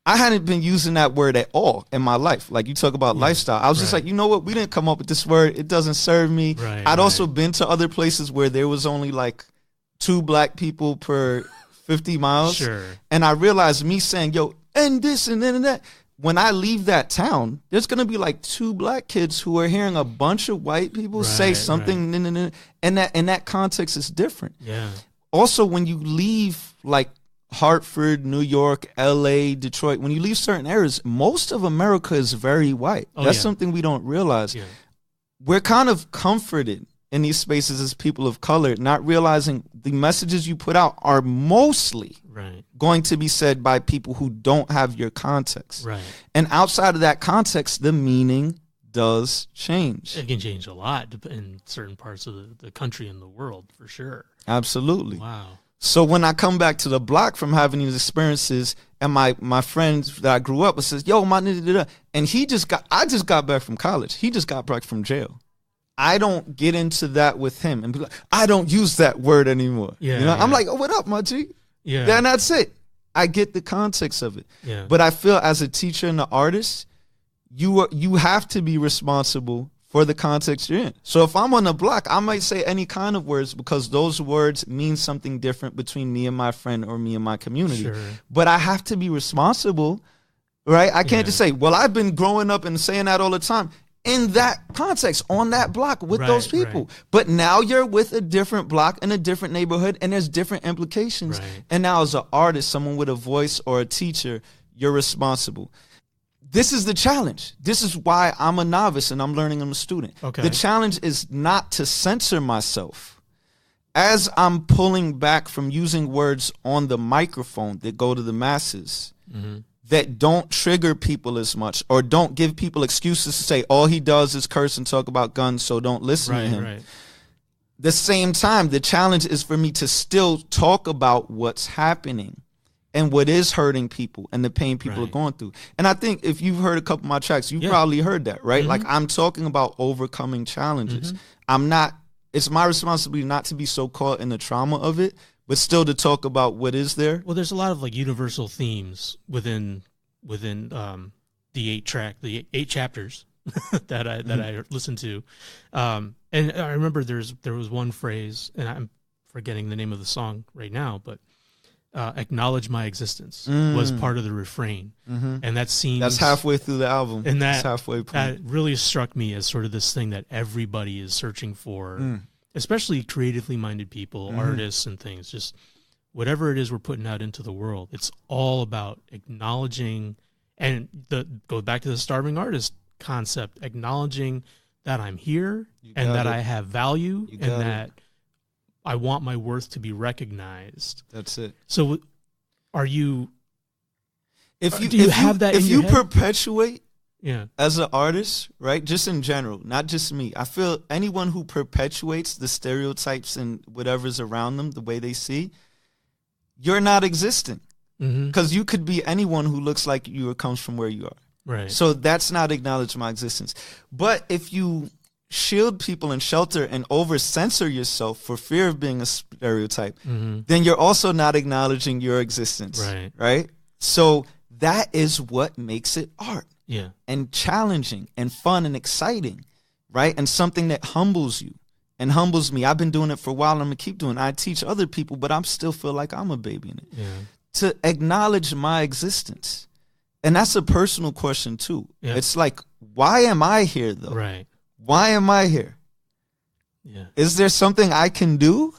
I hadn't been using that word at all in my life. Like you talk about lifestyle. I was just like, you know what? We didn't come up with this word. It doesn't serve me. I'd also been to other places where there was only like 2 black people per 50 miles. Sure. And I realized me saying, yo, and this and then and that. When I leave that town, there's going to be like 2 black kids who are hearing a bunch of white people say something. And that in that context is different. Yeah. Also, when you leave like Hartford, New York, LA, Detroit, when you leave certain areas, most of America is very white. That's something we don't realize. Yeah. We're kind of comforted in these spaces as people of color, not realizing the messages you put out are mostly going to be said by people who don't have your context. Right. And outside of that context, the meaning does change. It can change a lot in certain parts of the country and the world, for sure. Absolutely. Wow. So when I come back to the block from having these experiences, and my friends that I grew up with says, yo, my nigga, and I just got back from college. He just got back from jail. I don't get into that with him and be like, I don't use that word anymore. Yeah, you know, I'm like, oh, what up, my G? Yeah. Then that's it. I get the context of it. Yeah. But I feel as a teacher and an artist, you have to be responsible for the context you're in. So if I'm on the block, I might say any kind of words because those words mean something different between me and my friend or me and my community. Sure. But I have to be responsible, right? I can't just say, well, I've been growing up and saying that all the time. In that context, on that block with those people. Right. But now you're with a different block in a different neighborhood and there's different implications. Right. And now as an artist, someone with a voice or a teacher, you're responsible. this is the challenge. This is why I'm a novice and I'm learning. I'm a student. Okay. The challenge is not to censor myself. As I'm pulling back from using words on the microphone that go to the masses, that don't trigger people as much or don't give people excuses to say all he does is curse and talk about guns, so don't listen to him. Right. The same time, the challenge is for me to still talk about what's happening and what is hurting people and the pain people are going through. And I think if you've heard a couple of my tracks, you've probably heard that, right? Like, I'm talking about overcoming challenges. It's my responsibility not to be so caught in the trauma of it, but still to talk about what is there. Well, there's a lot of like universal themes within the 8 chapters that I listened to. And I remember there was one phrase, and I'm forgetting the name of the song right now, but acknowledge my existence was part of the refrain. And that seems... That's halfway through the album. And that's halfway point. That really struck me as sort of this thing that everybody is searching for, especially creatively minded people, artists and things, just whatever it is we're putting out into the world. It's all about acknowledging, and go back to the starving artist concept, acknowledging that I'm here and that I have value and that I want my worth to be recognized. That's it. So are you... If you head? Perpetuate as an artist, right, just in general, not just me, I feel anyone who perpetuates the stereotypes and whatever's around them, the way they see, you're not existent. Because you could be anyone who looks like you or comes from where you are. Right. So that's not acknowledging my existence. But if you shield people and shelter and over-censor yourself for fear of being a stereotype, then you're also not acknowledging your existence. Right? So that is what makes it art. Yeah. And challenging and fun and exciting, right? And something that humbles you and humbles me. I've been doing it for a while and I'm going to keep doing it. I teach other people, but I still feel like I'm a baby in it. Yeah. To acknowledge my existence. And that's a personal question too. Yeah. It's like, why am I here though? Right. Why am I here? Yeah. Is there something I can do?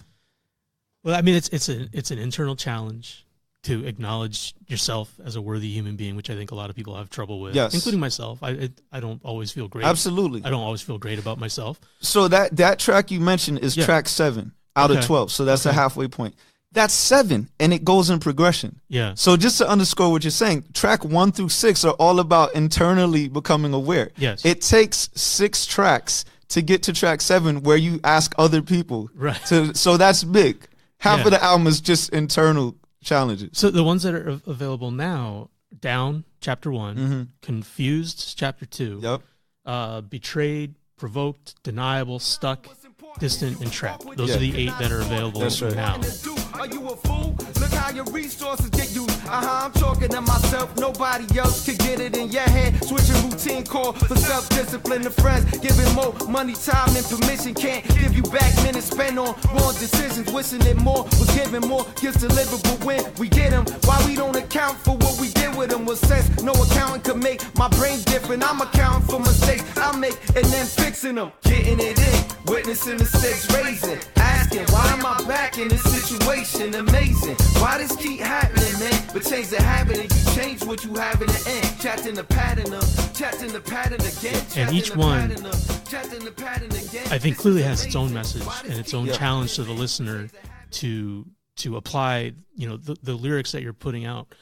Well, I mean, it's an internal challenge to acknowledge yourself as a worthy human being, which I think a lot of people have trouble with, including myself. I don't always feel great. Absolutely. I don't always feel great about myself. So that track you mentioned is track 7 out of 12. So that's a halfway point. That's 7, and it goes in progression. Yeah. So just to underscore what you're saying, track 1 through 6 are all about internally becoming aware. Yes. It takes 6 tracks to get to track 7 where you ask other people. Right. So that's big. Half of the album is just internal challenges. So the ones that are available now, Down, chapter 1, Confused, chapter 2, Betrayed, Provoked, Deniable, Stuck, Distant, and Trapped. Those are the 8 that are available now. Are you a fool? Look how your resources get used. I'm talking to myself. Nobody else could get it in your head. Switching routine call for self-discipline to friends. Giving more money, time, and permission. Can't give you back minutes spent on wrong decisions. Wishing that more was given, more gifts delivered. But when we get them, why we don't account for what we did with them? Was sense no accountant could make. My brain different. I'm accounting for mistakes I make and then fixing them. Getting it in, witnessing the stakes raising. Asking why am I back in this situation? Amazing. Why this keep happening, man? But change the habit and you change what you have in the end. Chatting the pattern up, chatting the pattern again. And each one, I think, clearly has its own message and its own challenge to the listener to apply, the lyrics that you're putting out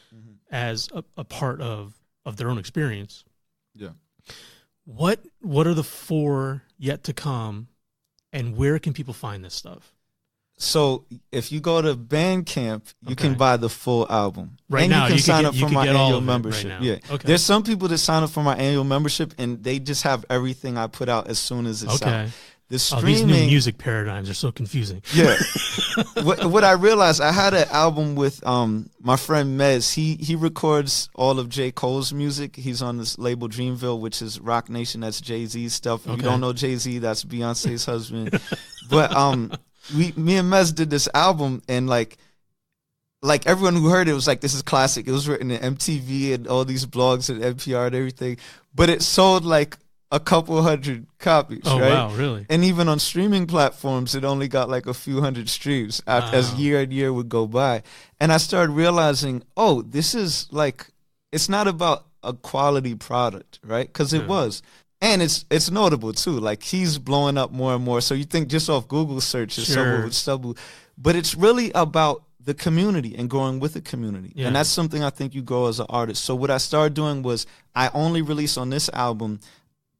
as a part of their own experience. Yeah. What are the 4 yet to come, and where can people find this stuff? So if you go to Bandcamp, you can buy the full album. Right now, you can sign up for my annual membership. Right okay. There's some people that sign up for my annual membership, and they just have everything I put out as soon as it's out. The streaming, these new music paradigms are so confusing. Yeah. what I realized, I had an album with my friend Mez. He records all of J. Cole's music. He's on this label Dreamville, which is Rock Nation. That's Jay-Z's stuff. If you don't know Jay-Z, that's Beyonce's husband. But me and Mez did this album, and like everyone who heard it was like, this is classic. It was written in MTV and all these blogs and NPR and everything. But it sold like a couple hundred copies, right? Oh, wow, really? And even on streaming platforms, it only got like a few hundred streams as year and year would go by. And I started realizing, this is like, it's not about a quality product, right? Because it was. And it's notable too. Like, he's blowing up more and more. So you think just off Google searches, someone would stumble. But it's really about the community and growing with the community. Yeah. And that's something I think you grow as an artist. So what I started doing was I only release on this album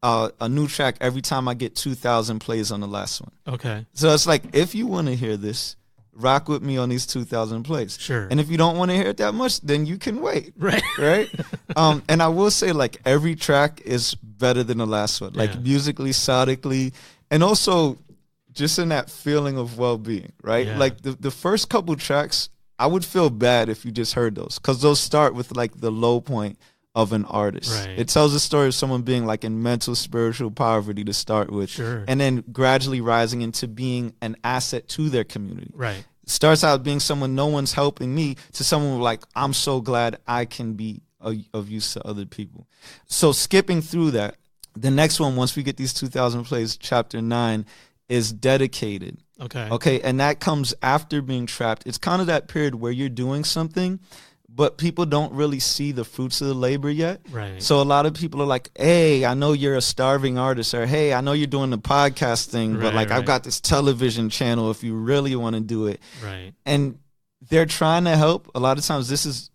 a new track every time I get 2,000 plays on the last one. Okay. So it's like, if you want to hear this, rock with me on these 2,000 plays. Sure. And if you don't want to hear it that much, then you can wait. Right. Right. And I will say, like, every track is better than the last one, like musically, sonically, and also just in that feeling of well-being, right? Yeah. Like the first couple tracks, I would feel bad if you just heard those, because those start with like the low point of an artist. Right. It tells the story of someone being like in mental, spiritual poverty to start with, sure, and then gradually rising into being an asset to their community. Right. It starts out being someone, no one's helping me, to someone like, I'm so glad I can be of use to other people. So skipping through that, the next one, once we get these 2,000 plays, chapter 9, is Dedicated. Okay. And that comes after being trapped. It's kind of that period where you're doing something, but people don't really see the fruits of the labor yet. Right. So a lot of people are like, hey, I know you're a starving artist, or hey, I know you're doing the podcast thing, but like, I've got this television channel if you really want to do it. Right. And they're trying to help. A lot of times this is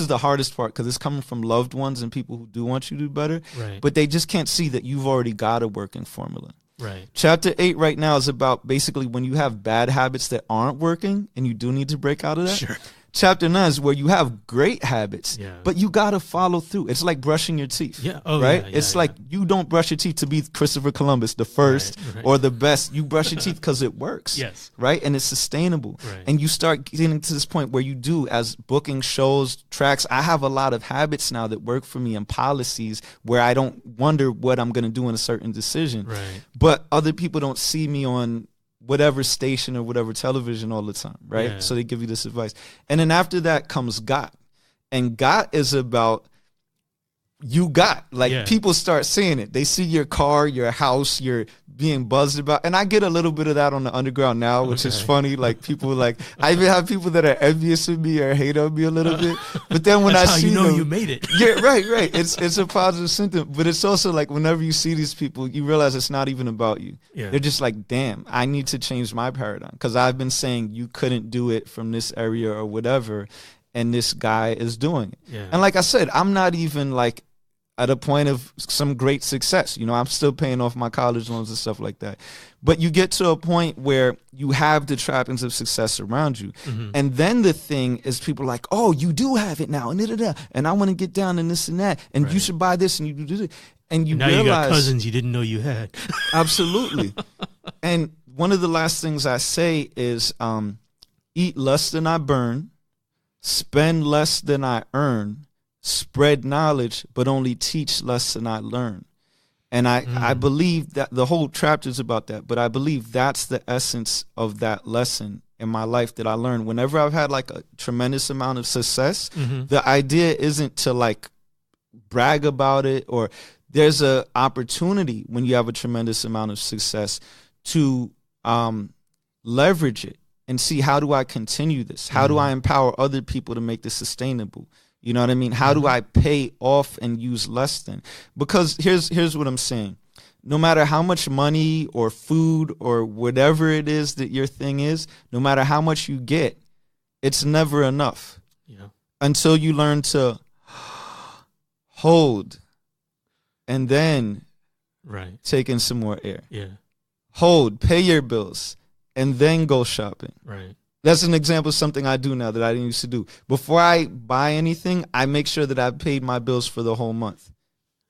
the hardest part, because it's coming from loved ones and people who do want you to do better. Right. But they just can't see that you've already got a working formula. Right. Chapter 8 right now is about basically when you have bad habits that aren't working and you do need to break out of that. Sure. Chapter 9 is where you have great habits, but you got to follow through. It's like brushing your teeth, right? It's like you don't brush your teeth to be Christopher Columbus, the first or the best. You brush your teeth because it works, right? And it's sustainable. Right. And you start getting to this point where you do, as booking shows, tracks. I have a lot of habits now that work for me, and policies where I don't wonder what I'm going to do in a certain decision. Right. But other people don't see me on whatever station or whatever television all the time, right? Yeah. So they give you this advice. And then after that comes Got. And Got is about people start seeing it. They see your car, your house, you're being buzzed about. And I get a little bit of that on the underground now, which is funny. Like, people I even have people that are envious of me or hate on me a little bit. But then when I see them, you made it. Yeah, right. It's a positive symptom. But it's also like, whenever you see these people, you realize it's not even about you. Yeah. They're just like, damn, I need to change my paradigm, because I've been saying you couldn't do it from this area or whatever, and this guy is doing it. Yeah. And like I said, I'm not even like at a point of some great success. You know, I'm still paying off my college loans and stuff like that. But you get to a point where you have the trappings of success around you. Mm-hmm. And then the thing is, people are like, oh, you do have it now, and I want to get down and this and that, and you should buy this and you do this. And you realize, you got cousins you didn't know you had. Absolutely. And one of the last things I say is, eat less than I burn, spend less than I earn, spread knowledge, but only teach less than I learn. And I believe that the whole chapter is about that, but I believe that's the essence of that lesson in my life that I learned. Whenever I've had like a tremendous amount of success, the idea isn't to like brag about it, or there's a opportunity when you have a tremendous amount of success to leverage it and see, how do I continue this? How do I empower other people to make this sustainable? You know what I mean? How do I pay off and use less than? Because here's what I'm saying. No matter how much money or food or whatever it is that your thing is, no matter how much you get, it's never enough. Yeah. Until you learn to hold and then take in some more air. Yeah. Hold, pay your bills, and then go shopping. Right. That's an example of something I do now that I didn't used to do. Before I buy anything, I make sure that I've paid my bills for the whole month.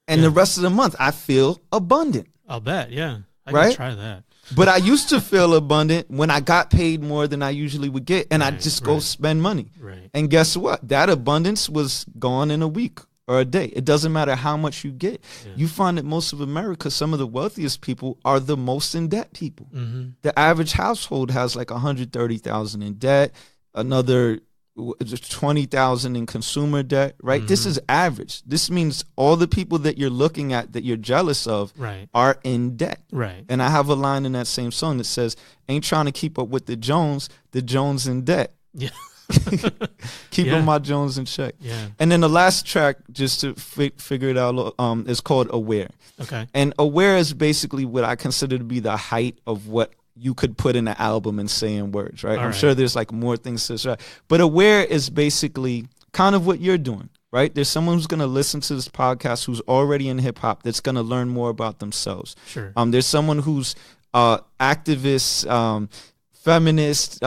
And the rest of the month, I feel abundant. I'll bet, yeah. I can try that. But I used to feel abundant when I got paid more than I usually would get, and I just go spend money. Right. And guess what? That abundance was gone in a week or a day. It doesn't matter how much you get. Yeah. You find that most of America, some of the wealthiest people are the most in debt people. Mm-hmm. The average household has like $130,000 in debt, another $20,000 in consumer debt, right? Mm-hmm. This is average. This means all the people that you're looking at that you're jealous of are in debt. Right. And I have a line in that same song that says, ain't trying to keep up with the Jones in debt. Yeah. Keeping my Jones in check. Yeah. And then the last track, just to figure it out, is called Aware. Okay. And Aware is basically what I consider to be the height of what you could put in an album and say in words, right? I'm sure there's like more things to say. But Aware is basically kind of what you're doing, right? There's someone who's going to listen to this podcast who's already in hip hop that's going to learn more about themselves. Sure. There's someone who's activist, feminist,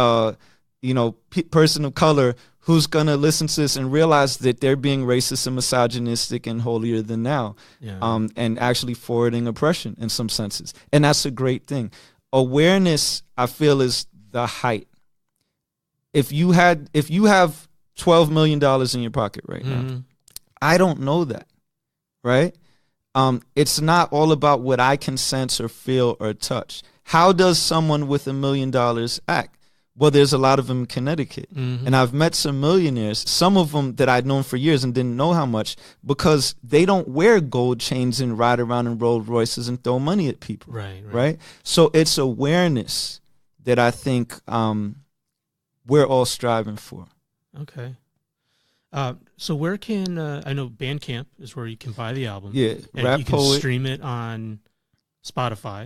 person of color who's going to listen to this and realize that they're being racist and misogynistic and holier than thou, and actually forwarding oppression in some senses. And that's a great thing. Awareness, I feel, is the height. If you have $12 million in your pocket right now, I don't know that, right? It's not all about what I can sense or feel or touch. How does someone with $1 million act? Well, there's a lot of them in Connecticut. And I've met some millionaires, some of them that I'd known for years and didn't know how much, because they don't wear gold chains and ride around in Rolls Royces and throw money at people. Right? So it's awareness that I think we're all striving for. Okay. So where can, I know Bandcamp is where you can buy the album. Yeah, and you can stream it on Spotify,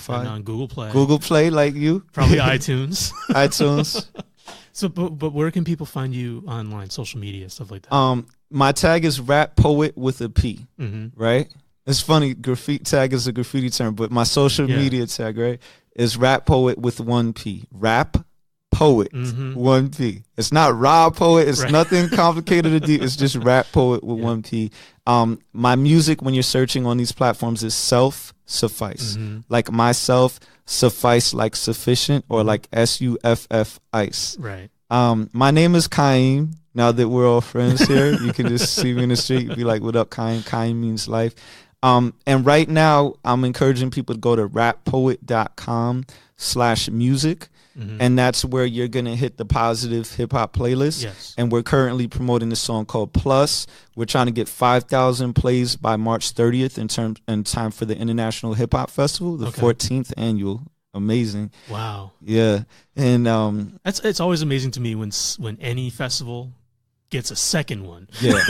and on Google Play, like you, probably iTunes. So, but where can people find you online, social media, stuff like that? My tag is RapOet with a P, right? It's funny, graffiti tag is a graffiti term, but my social media tag, right, is RapOet with one P. Rap Poet, one P. It's not raw poet. It's nothing complicated or deep. It's just rap poet with one P. My music, when you're searching on these platforms, is Suffice. Like myself, suffice like sufficient, or like SUFF ice. Right. My name is Khaiim. Now that we're all friends here, you can just see me in the street and be like, what up, Khaiim? Khaiim means life. And right now, I'm encouraging people to go to rappoet.com/music. And that's where you're going to hit the positive hip hop playlist. Yes. And we're currently promoting this song called Plus. We're trying to get 5,000 plays by March 30th in time for the International Hip Hop Festival, the 14th annual. Amazing. Wow. Yeah. And it's always amazing to me when any festival gets a second one. Yeah.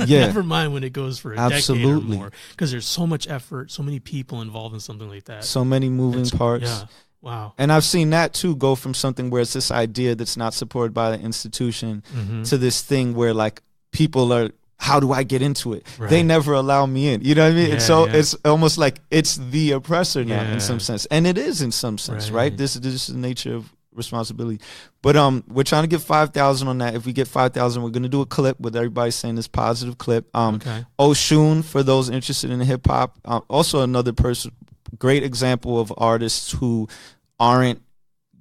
Never mind when it goes for a decade or more, because there's so much effort, so many people involved in something like that. So many moving parts. Yeah. Wow. And I've seen that too go from something where it's this idea that's not supported by the institution to this thing where like people are, how do I get into it? Right. They never allow me in. You know what I mean? And so it's almost like it's the oppressor now in some sense. And it is in some sense, right? This is the nature of responsibility. But we're trying to get 5,000 on that. If we get 5,000, we're going to do a clip with everybody saying this positive clip. Oshun, for those interested in hip hop, also another person, great example of artists who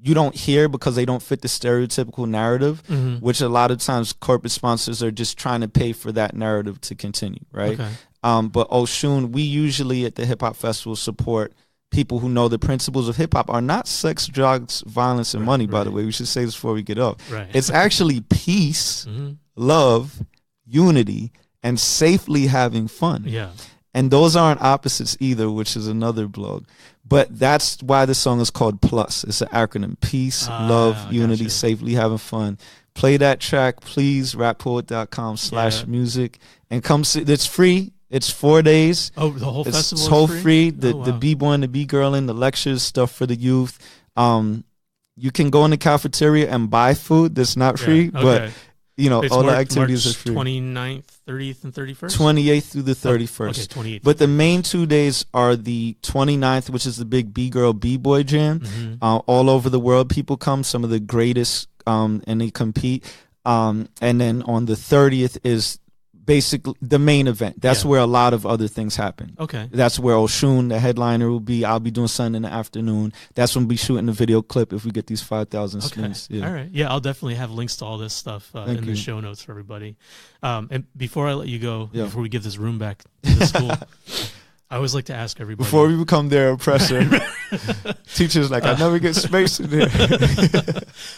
you don't hear because they don't fit the stereotypical narrative, which a lot of times corporate sponsors are just trying to pay for that narrative to continue, right? But Oshun, we usually at the Hip Hop Festival support people who know the principles of hip hop are not sex, drugs, violence, and money, by the way. We should say this before we get up. It's actually peace, love, unity, and safely having fun. Yeah. And those aren't opposites either, which is another blog. But that's why the song is called Plus. It's an acronym. Peace, love, unity, safely having fun. Play that track, please, rappoet.com/music. And come see. It's free. It's 4 days. Oh, the whole festival is whole free. The B-boy and the B-girling, the lectures, stuff for the youth. You can go in the cafeteria and buy food that's not free, but all the activities are free. 29th, 30th, and 31st? 28th through the 31st. Okay, 28th. But the main 2 days are the 29th, which is the big B-girl, B-boy jam. All over the world, people come, some of the greatest, and they compete. And then on the 30th is basically the main event. That's where a lot of other things happen. Okay. That's where Oshun, the headliner, will be. I'll be doing something in the afternoon. That's when we'll be shooting the video clip if we get these 5,000 spins. Yeah. All right. Yeah, I'll definitely have links to all this stuff in the show notes for everybody. And before I let you go, before we give this room back to the school, I always like to ask everybody. Before we become their oppressor, teachers like, I never get space in there.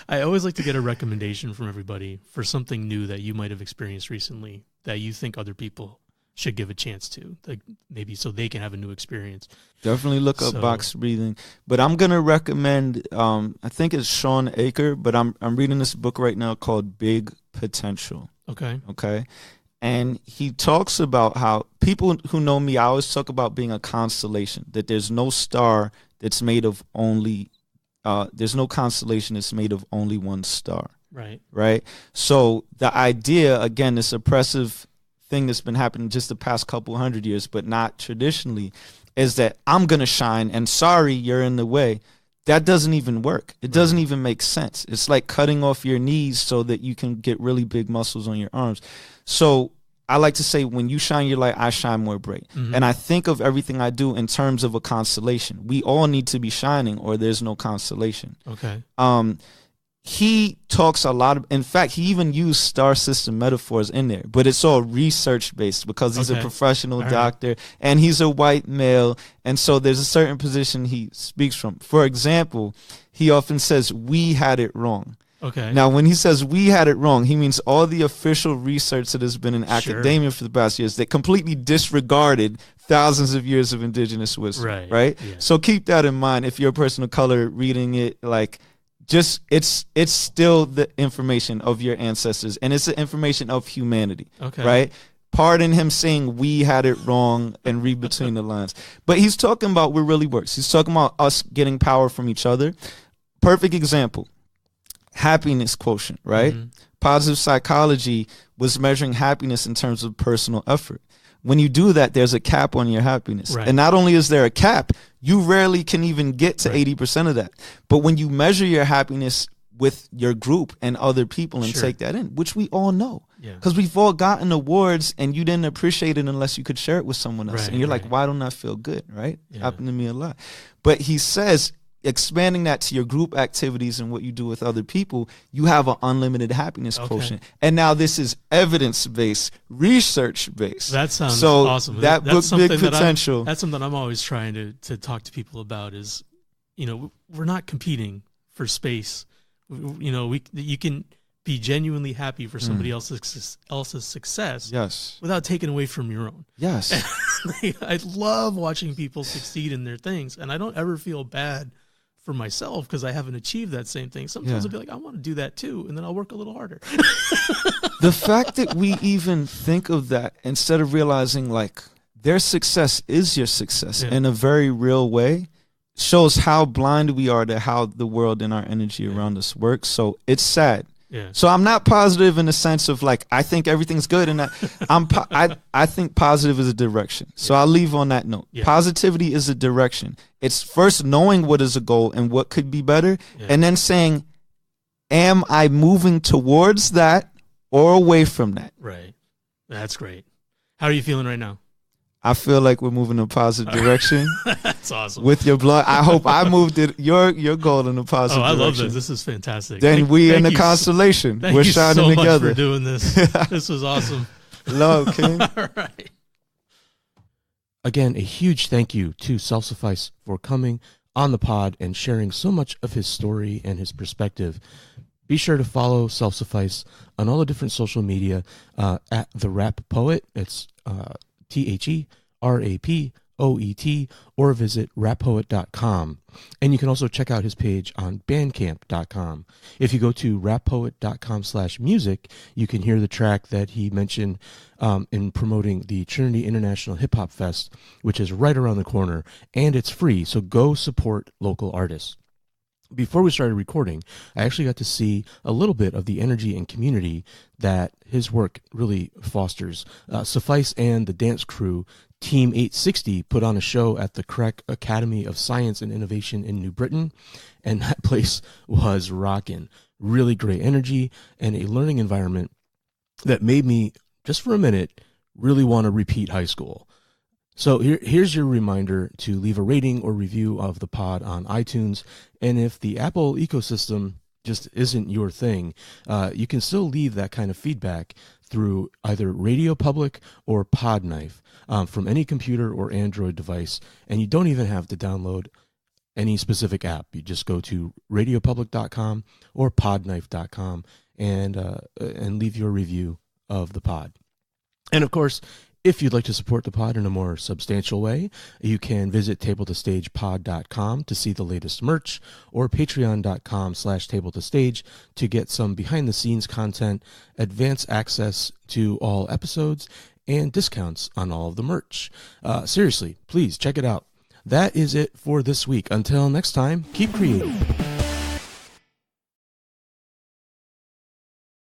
I always like to get a recommendation from everybody for something new that you might have experienced recently that you think other people should give a chance to, like maybe so they can have a new experience. Definitely look up box breathing. But I'm gonna recommend I think it's Sean Aker, but I'm reading this book right now called Big Potential. Okay. And he talks about how people who know me, I always talk about being a constellation, that there's no star that's made of only there's no constellation that's made of only one star. Right. So the idea, again, this oppressive thing that's been happening just the past couple 100 years, but not traditionally, is that I'm going to shine and sorry, you're in the way. That doesn't even work. It doesn't even make sense. It's like cutting off your knees so that you can get really big muscles on your arms. So I like to say, when you shine your light, I shine more bright. And I think of everything I do in terms of a constellation. We all need to be shining or there's no constellation. He talks a lot of, in fact, he even used star system metaphors in there, but it's all research based because he's a professional doctor and he's a white male. And so there's a certain position he speaks from. For example, he often says, we had it wrong. Now, when he says we had it wrong, he means all the official research that has been in academia for the past years that completely disregarded thousands of years of indigenous wisdom. Right? So keep that in mind if you're a person of color reading it, like, just it's still the information of your ancestors, and it's the information of humanity, right? Pardon him saying we had it wrong and read between the lines. But he's talking about what really works. He's talking about us getting power from each other. Perfect example, happiness quotient, right? Positive psychology was measuring happiness in terms of personal effort. When you do that, there's a cap on your happiness. And not only is there a cap, you rarely can even get to 80% of that. But when you measure your happiness with your group and other people and take that in, which we all know, because we've all gotten awards and you didn't appreciate it unless you could share it with someone else. And you're like, why don't I feel good, right? Happened to me a lot. But he says, expanding that to your group activities and what you do with other people, you have an unlimited happiness quotient. And now this is evidence-based, research-based. That sounds awesome. That book, Big Potential. That's something I'm always trying to talk to people about is, you know, we're not competing for space. You know, you can be genuinely happy for somebody else's success without taking away from your own. I love watching people succeed in their things, and I don't ever feel bad for myself because I haven't achieved that same thing. Sometimes I'll be like, I want to do that too, and then I'll work a little harder. The fact that we even think of that instead of realizing like their success is your success in a very real way shows how blind we are to how the world and our energy around us works. So it's sad. So I'm not positive in the sense of like I think everything's good, and I think positive is a direction. So I'll leave on that note. Positivity is a direction. It's first knowing what is a goal and what could be better, and then saying, am I moving towards that or away from that? That's great. How are you feeling right now? I feel like we're moving in a positive direction. That's awesome. With your blood, I hope I moved your goal in a positive direction. I love this. This is fantastic. Then we in the constellation. We're shining together. Thank you so much for doing this. This was awesome. Love, King. All right. Again, a huge thank you to Suffice for coming on the pod and sharing so much of his story and his perspective. Be sure to follow Suffice on all the different social media at the RapOet. It's TheRapOet, or visit RapOet.com. And you can also check out his page on Bandcamp.com. If you go to RapOet.com/music, you can hear the track that he mentioned in promoting the Trinity International Hip Hop Fest, which is right around the corner, and it's free, so go support local artists. Before we started recording, I actually got to see a little bit of the energy and community that his work really fosters. Suffice and the dance crew, Team 860, put on a show at the Crack Academy of Science and Innovation in New Britain, and that place was rocking. Really great energy and a learning environment that made me, just for a minute, really want to repeat high school. So here's your reminder to leave a rating or review of the pod on iTunes. And if the Apple ecosystem just isn't your thing, you can still leave that kind of feedback through either Radio Public or Podknife from any computer or Android device. And you don't even have to download any specific app. You just go to radiopublic.com or podknife.com and leave your review of the pod. And of course, If you'd like to support the pod in a more substantial way, you can visit tabletostagepod.com to see the latest merch, or patreon.com/tabletostage to get some behind-the-scenes content, advance access to all episodes, and discounts on all of the merch. Seriously, please check it out. That is it for this week. Until next time, keep creating.